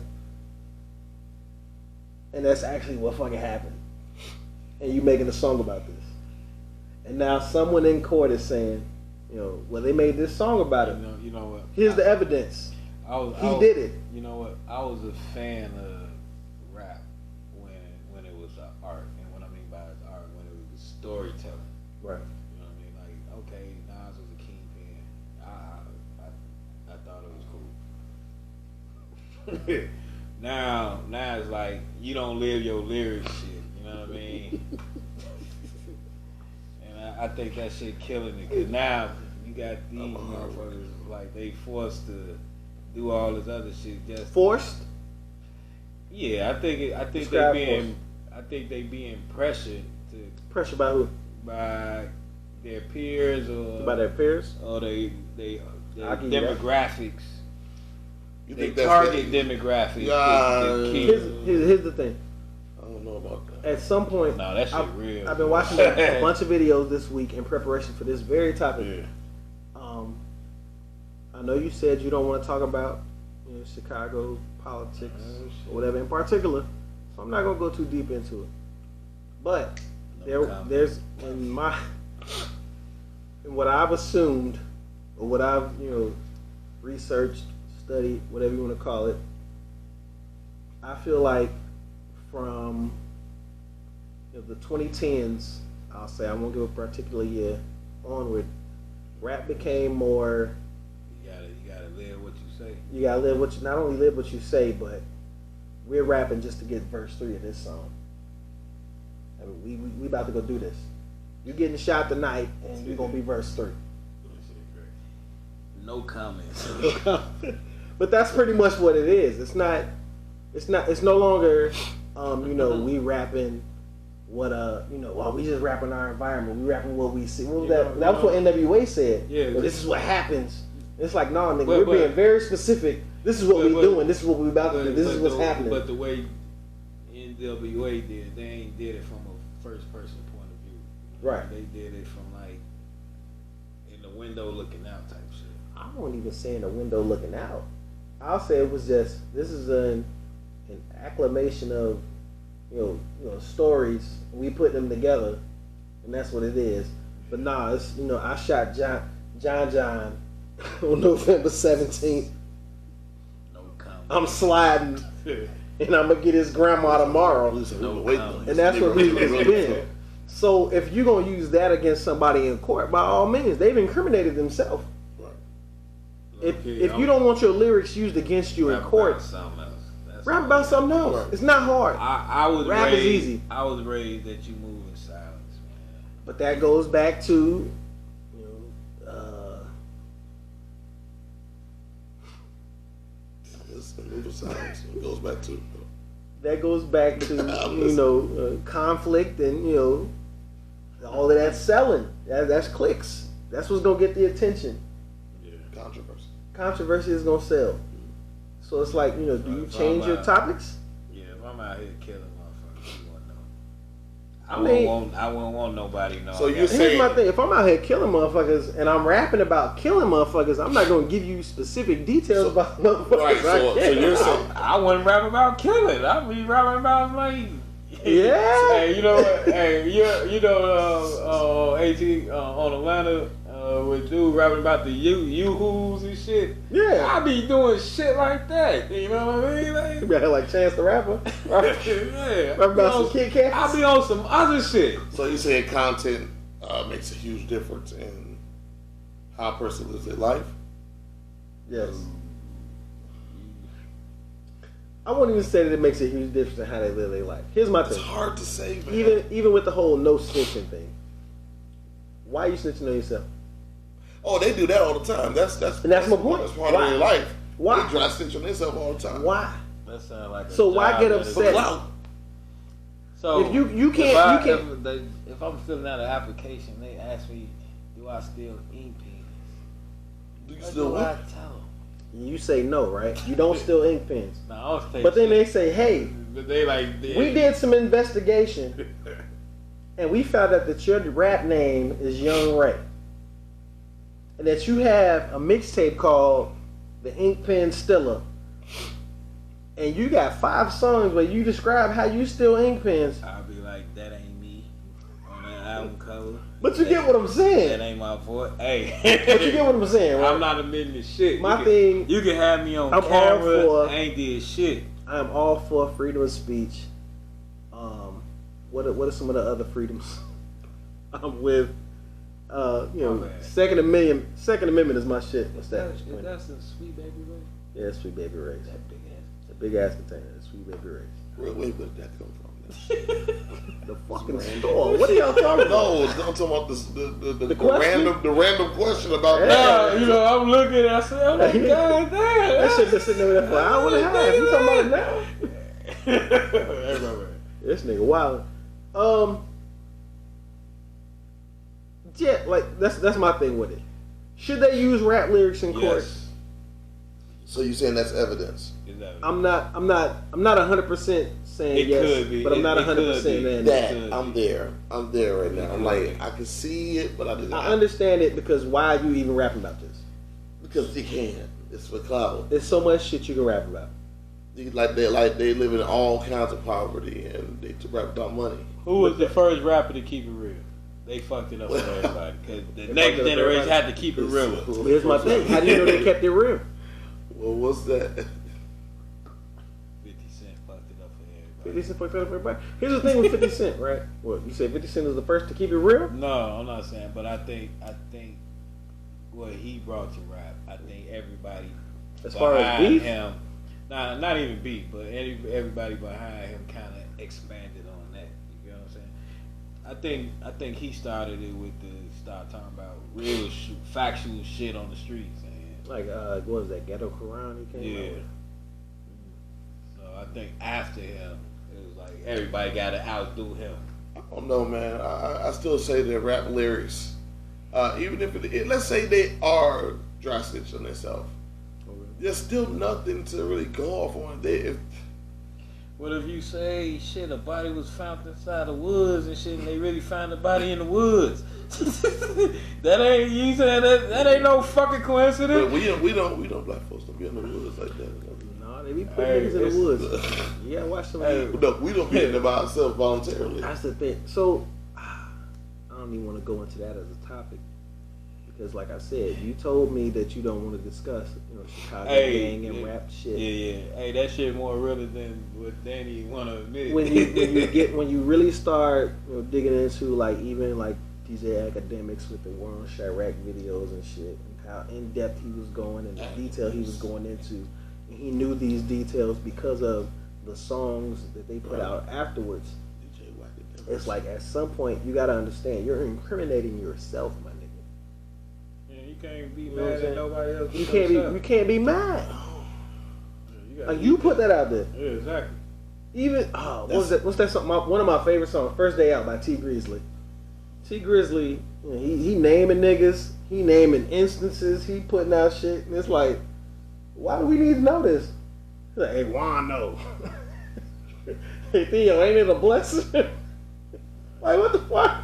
and that's actually what fucking happened. And you making a song about this, and now someone in court is saying, you know, well, they made this song about it. You know what? Here's the evidence. He did it. You know what? I was a fan of rap when it was art, and what I mean by art, when it was storytelling. Right. You know what I mean? Like, okay, Nas was now it's like you don't live your lyrics shit. You know what I mean? And I think that shit killing it. Cause now you got these motherfuckers like they forced to do all this other shit just forced. Yeah, I think they being pressured to pressure by who? By their peers or by their peers or they demographics. You they think that's target demographics. Here's the thing. I don't know about that. At some point, no, that shit real. I've been watching a bunch of videos this week in preparation for this very topic. Yeah. I know you said you don't want to talk about Chicago politics or whatever in particular, so I'm not gonna go too deep into it. But there's in what I've assumed or what I've researched, studied, whatever you want to call it. I feel like from the 2010s, I'll say, I won't give a particular year onward, rap became more. You gotta live what you say. You gotta live what you not only live what you say, but we're rapping just to get verse 3 of this song. I mean, we about to go do this. You getting shot tonight, and you're gonna be verse 3. No comments. But that's pretty much what it is. It's no longer we rapping what we just rapping our environment. We rapping what we see. That was what NWA said. Yeah, this is what happens. It's like, no, nigga, we're being very specific. This is what we're doing. This is what we're about to do. This is what's happening. But the way NWA did, they ain't did it from a first person point of view. Right. They did it from like in the window looking out type shit. I won't even say in the window looking out. I'll say it was just, this is an acclamation of stories. We put them together, and that's what it is. But nah, it's I shot John on November 17th. No comment. I'm sliding, and I'm gonna get his grandma tomorrow. And that's what music's been. So if you're gonna use that against somebody in court, by all means, they've incriminated themselves. If you don't want your lyrics used against you in court, rap about something else. It's not hard. Rap is easy. I was raised that you move in silence, man. But that goes back to conflict and all of that selling. That's clicks. That's what's gonna get the attention. Controversy is gonna sell. So it's like, do you change your topics? Yeah, if I'm out here killing motherfuckers, you wouldn't know. I wouldn't want nobody to know. So you're saying, here's my thing: if I'm out here killing motherfuckers and I'm rapping about killing motherfuckers, I'm not gonna give you specific details about motherfuckers. Right. So you're saying I wouldn't rap about killing. I'd be rapping about like. Yeah. Hey, you know what? Hey, AT on Atlanta. With dude rapping about the yoo-hoos and shit. Yeah. I be doing shit like that. You know what I mean? Like Chance the Rapper. Right? Yeah. Rap about some Kit Kats. I be on some other shit. So you saying content makes a huge difference in how a person lives their life? Yes. I won't even say that it makes a huge difference in how they live their life. Here's my thing. It's hard to say, man. Even with the whole no snitching thing. Why are you snitching on yourself? Oh, they do that all the time. That's my point. That's part of their life. Why? They try to snitch on themselves all the time. Why? That sounds like so why get upset? So if you can't if I'm filling out an application, they ask me, do I still ink pens? Do you still what? what? I tell them. You say no, right? You don't steal ink pens. No, I don't take but then shit. they say, hey, we did some investigation, and we found out that your rap name is Young Ray. And that you have a mixtape called The Ink Pen Stiller. And you got 5 songs where you describe how you steal ink pens. I'll be like, that ain't me on that album cover. But you get what I'm saying. That ain't my voice. Hey. But you get what I'm saying, right? I'm not admitting this shit. You can have me on camera. I ain't did shit. I'm all for freedom of speech. What are some of the other freedoms? I'm with. Second Amendment is my shit. What's that? That's a Sweet Baby Ray. Yeah, Sweet Baby Ray. That big ass big ass container. Sweet baby rays. Where did that come from? The fucking store. What are y'all talking about? No, I'm talking about the random question about that. You know, I'm looking and I said, "Oh my God, that shit been sitting over there for an hour and a half. You talking about it now?" This nigga wild. Yeah, like that's my thing with it. Should they use rap lyrics in court? Yes. So you saying that's evidence? I'm not 100% saying it yes, could be. But I'm not 100% saying that. I'm there right now. I'm like, I can see it, but I understand it because why are you even rapping about this? Because you can. It's for clout. There's so much shit you can rap about. They live in all kinds of poverty and they rap about money. Who was the first rapper to keep it real? They fucked it up for everybody because the next generation had to keep it real. Here's my thing. How do you know they kept it real? Well, what's that? 50 Cent fucked it up for everybody. 50 Cent fucked it up for everybody. Here's the thing with 50 Cent, right? What you say? 50 Cent was the first to keep it real? No, I'm not saying, but I think what he brought to rap. I think everybody as far as beef, him, not even beef, but everybody behind him kind of expanded on that. You know what I'm saying? I think he started it with start talking about real factual shit on the streets. Like, what was that, Ghetto Quran he came out with? So I think after him, it was like everybody got to outdo him. I don't know, man. I still say that rap lyrics, even if let's say they are dry stitch on themselves, there's still nothing to really go off on. What if you say shit? A body was found inside the woods and shit, and they really found the body in the woods. That ain't you saying that ain't no fucking coincidence. But we don't black folks don't be in the woods like that. No, they be putting niggas in the woods. You gotta watch some. No, we don't be in them by ourselves voluntarily. That's the thing. So I don't even want to go into that as a topic because, like I said, you told me that you don't want to discuss, Chicago gang and rap shit. Yeah. Hey, that shit more realer than what Danny want to admit. When you really start digging into like even like DJ Academics with the War on Chirac videos and shit, and how in depth he was going and the detail he was going into, and he knew these details because of the songs that they put out afterwards. It's like at some point you gotta understand you're incriminating yourself, my nigga. You can't be mad at nobody else. You can't be mad. Like you put that out there. Yeah, exactly. Even what's that song? One of my favorite songs, "First Day Out" by T Grizzly. T Grizzly, he naming niggas, he naming instances, he putting out shit, and it's like, why do we need to know this? He's like, hey, Wando. Hey Theo, ain't it a blessing? Like what the fuck?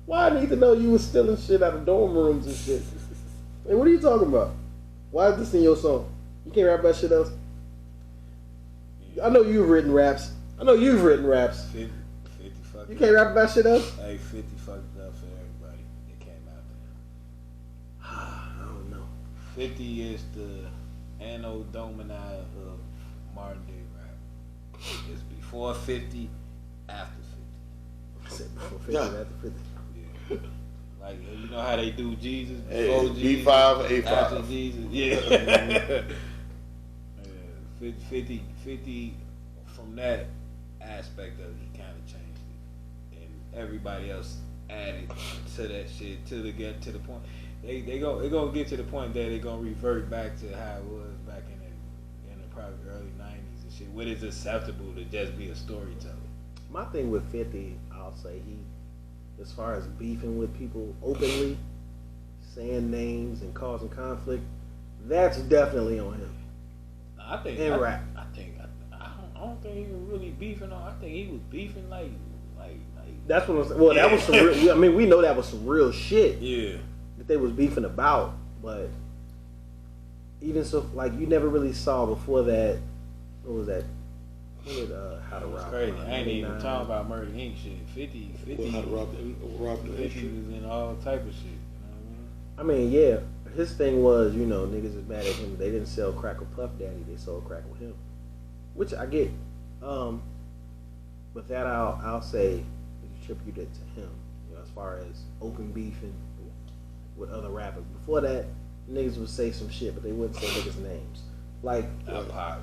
Why I need to know you was stealing shit out of dorm rooms and shit? Hey, what are you talking about? Why is this in your song? You can't rap about shit else? I know you've written raps. 50 fucked you can't rap about shit else? Hey, 50 fucked up for everybody that came out there. I don't know. 50 is the Anno Domini of modern day rap. It's before 50, after 50. I said before 50, after 50. Yeah. Like, you know how they do Jesus before Jesus, B5, A5. after Jesus? Yeah. 50 from that aspect of it, he kind of changed it. And everybody else added to that shit till they get to the point. They gonna get to the point that they're gonna revert back to how it was back in the probably early 90s and shit. What is acceptable to just be a storyteller? My thing with 50, I'll say as far as beefing with people openly, saying names and causing conflict, that's definitely on him. I think rap. I don't think he was really beefing on. I think he was beefing like. That's what I'm saying. Well, that was some real. I mean, we know that was some real shit. Yeah. That they was beefing about, but even so, like you never really saw before that. What was that? When did How to Rob? Crazy. I ain't even talking about Murder Inc. shit. 50 How to Rob the 50 was in all type of shit. You know what I mean, yeah. His thing was, niggas is mad at him. They didn't sell crack with Puff Daddy. They sold crack with him, which I get. But that I'll say attribute it to him. As far as open beefing with other rappers. Before that, niggas would say some shit, but they wouldn't say niggas' names. Like Pac.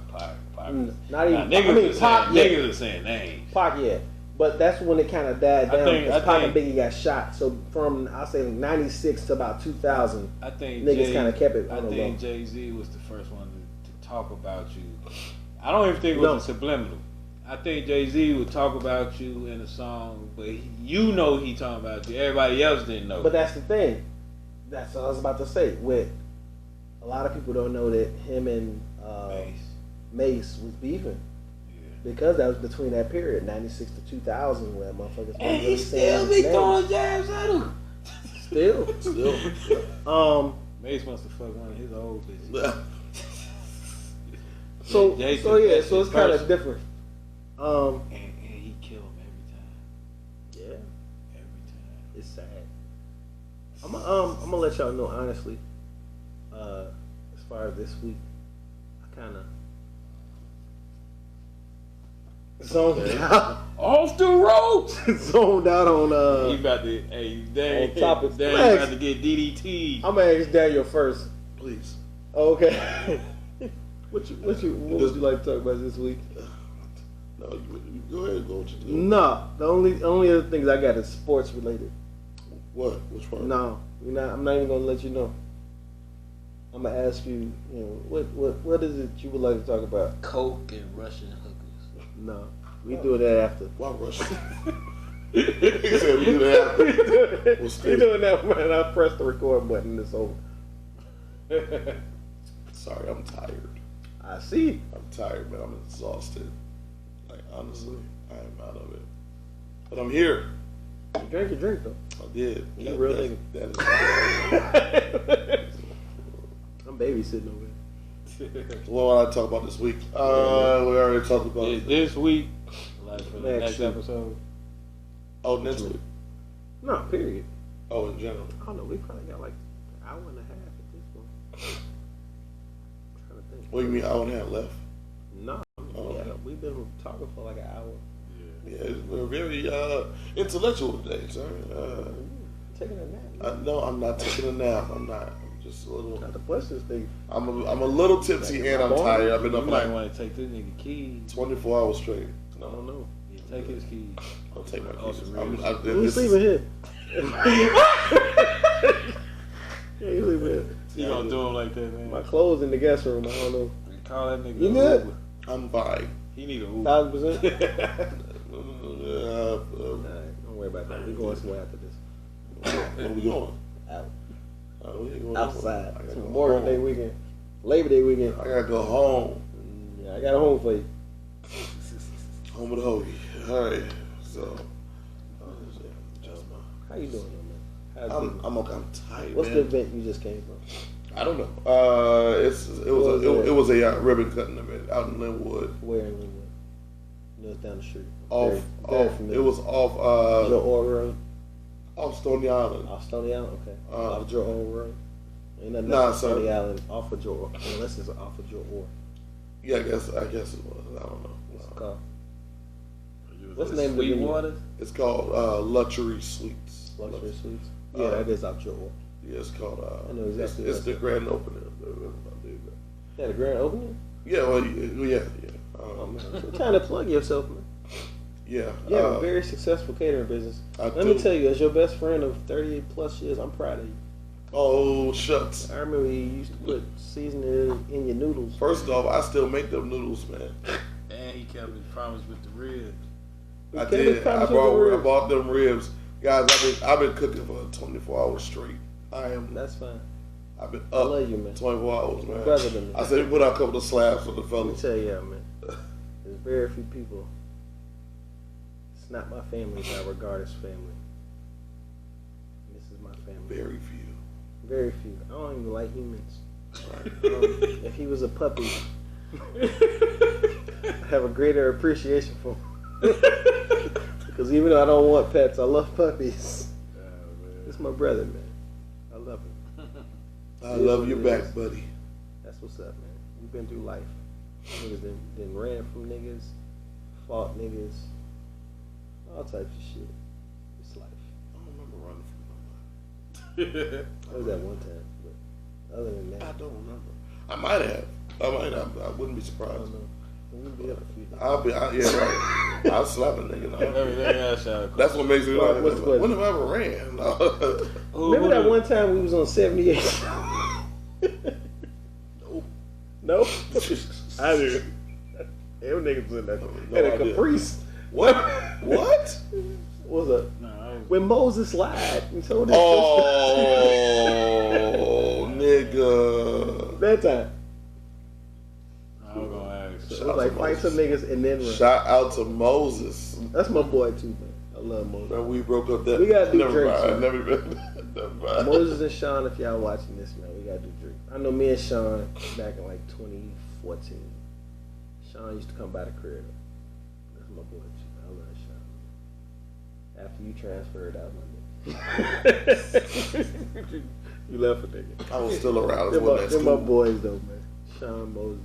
Not even. Niggas are saying names. Pac, yeah. But that's when it kind of died down because Pac and Biggie got shot. So from I say like 96 to about 2000, I think niggas kind of kept it. I think Jay-Z was the first one to talk about you. I don't even think it was a subliminal. I think Jay-Z would talk about you in a song, but he talking about you. Everybody else didn't know. But that's the thing. That's what I was about to say. With a lot of people don't know that him and Mace was beefing. Because that was between that period, 96 to 2000, where motherfuckers. And he still be throwing jabs at him. Still. Mace must have fucked one of his old bitches. So it's kind of different. And he killed him every time. Yeah. Every time. It's sad. I'm gonna let y'all know honestly. As far as this week, I kind of. Zoned out. Off the ropes. Zoned out on you about to topics. You about to get DDT. I'm gonna ask Daniel first. Please. Okay. What would you like to talk about this week? No, you go ahead and go what you do. No, the only other things I got is sports related. What? Which one? No, I'm not even gonna let you know. I'm gonna ask you. What is it you would like to talk about? Coke and Russian hookers. No, we do that after. Why Russian? He said we do that after. We doing that when I press the record button. It's over. Sorry, I'm tired. I see. I'm tired, man. I'm exhausted. Like honestly, I am out of it. But I'm here. You drank your drink though. I did. You real nigga. That is. I'm babysitting over here. What will I talk about this week? We already talked about this week. Like for the next episode. Oh, next week. No, period. Oh, in general. I don't know. We probably got like an hour and a half at this point. I'm trying to think. What do you mean hour and a half left? No. We've been talking for like an hour. Yeah, we're very intellectual today, sir. Taking a nap. No, I'm not taking a nap. I'm not. I'm just a little. Not the questions thing. I'm a little tipsy and I'm tired. I've been up might like want to take this nigga keys. 24 hours straight. No, I don't know. Yeah, take his keys. I'll take my keys. You sleeping here? Yeah, you sleeping here. You gonna do him like that, man? My clothes in the guest room. I don't know. Call that nigga. You good? Uber. I'm fine. He need a Uber. 1,000%. Don't worry about that. We going somewhere after this. Where we going? Out. We ain't going outside. It's Memorial Day weekend. Labor Day weekend. I gotta go home. Yeah, I got a home for you. Home with a hoagie. All right. So. How you doing, man? I'm okay. I'm tired. What's man. the event you just came from? I don't know. It was a ribbon cutting event out in Linwood. Where in Linwood? It's down the street. It was off Joe Orr Road. Off Stony Island. Off Stony Island, okay. Off Joe Orr Road. Ain't nothing Nah, off Stony Island off of Joe Orr, unless it's off of Joe Orr. Yeah, I guess it was. I don't know. What's it called? What's the name of the Sweetwater? It's called Luxury Suites. Luxury Suites. Yeah, that is off Joe Orr. Yeah, it's called. I know exactly. It's the grand opening. Yeah, the grand opening. Yeah, well, yeah. Oh man, you're trying to plug yourself, man. Yeah. You have a very successful catering business. Let me tell you, as your best friend of 38 plus years, I'm proud of you. Oh, shucks. I remember you used to put seasoning in your noodles. First off, I still make them noodles, man. And he kept his promise with the ribs. I did. I bought them ribs. Guys, I've been cooking for 24 hours straight. That's fine. I've been up I love you, man. 24 hours, man. Better than me. I said put out a couple of slabs for the Let me fellas. tell you, man. There's very few people. It's not my family that I regard as family. This is my family. Very few. Very few. I don't even like humans. Right. If he was a puppy, I have a greater appreciation for him. Because even though I don't want pets, I love puppies. It's my brother, man. I love him. I love you back, buddy. That's what's up, man. We've been through life. Niggas done ran from niggas, fought niggas, all types of shit. It's life. I don't remember running from nobody. I was that one time, but other than that, I don't remember. I might have. I wouldn't be surprised. I don't know. We'll be up a few days. Yeah, right. I'll slap a nigga. Everything else, That's what makes me like. What's the question? When have I ever ran? Remember that one time we was on 78? Nope. I did. Them niggas was in that. Had a Caprice. What? What? What was that? When Moses lied and told his Oh, nigga. That time. I was gonna ask. So it was like fight some niggas and then run. Shout out to Moses. That's my boy too, man. I love Moses. Man, we broke up that. We gotta do never drinks. mind. Never been. Never mind. Moses and Sean, if y'all watching this, man, we gotta do drink. I know me and Sean back in like 2014. Sean used to come by the crib. That's my boy too. I love Sean. After you transferred out, my nigga. You left a nigga. I was still around. They're my boys though, man. Sean, Moses.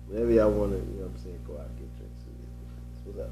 Whenever y'all wanna, you know what I'm saying, go out and get drinks. What's up?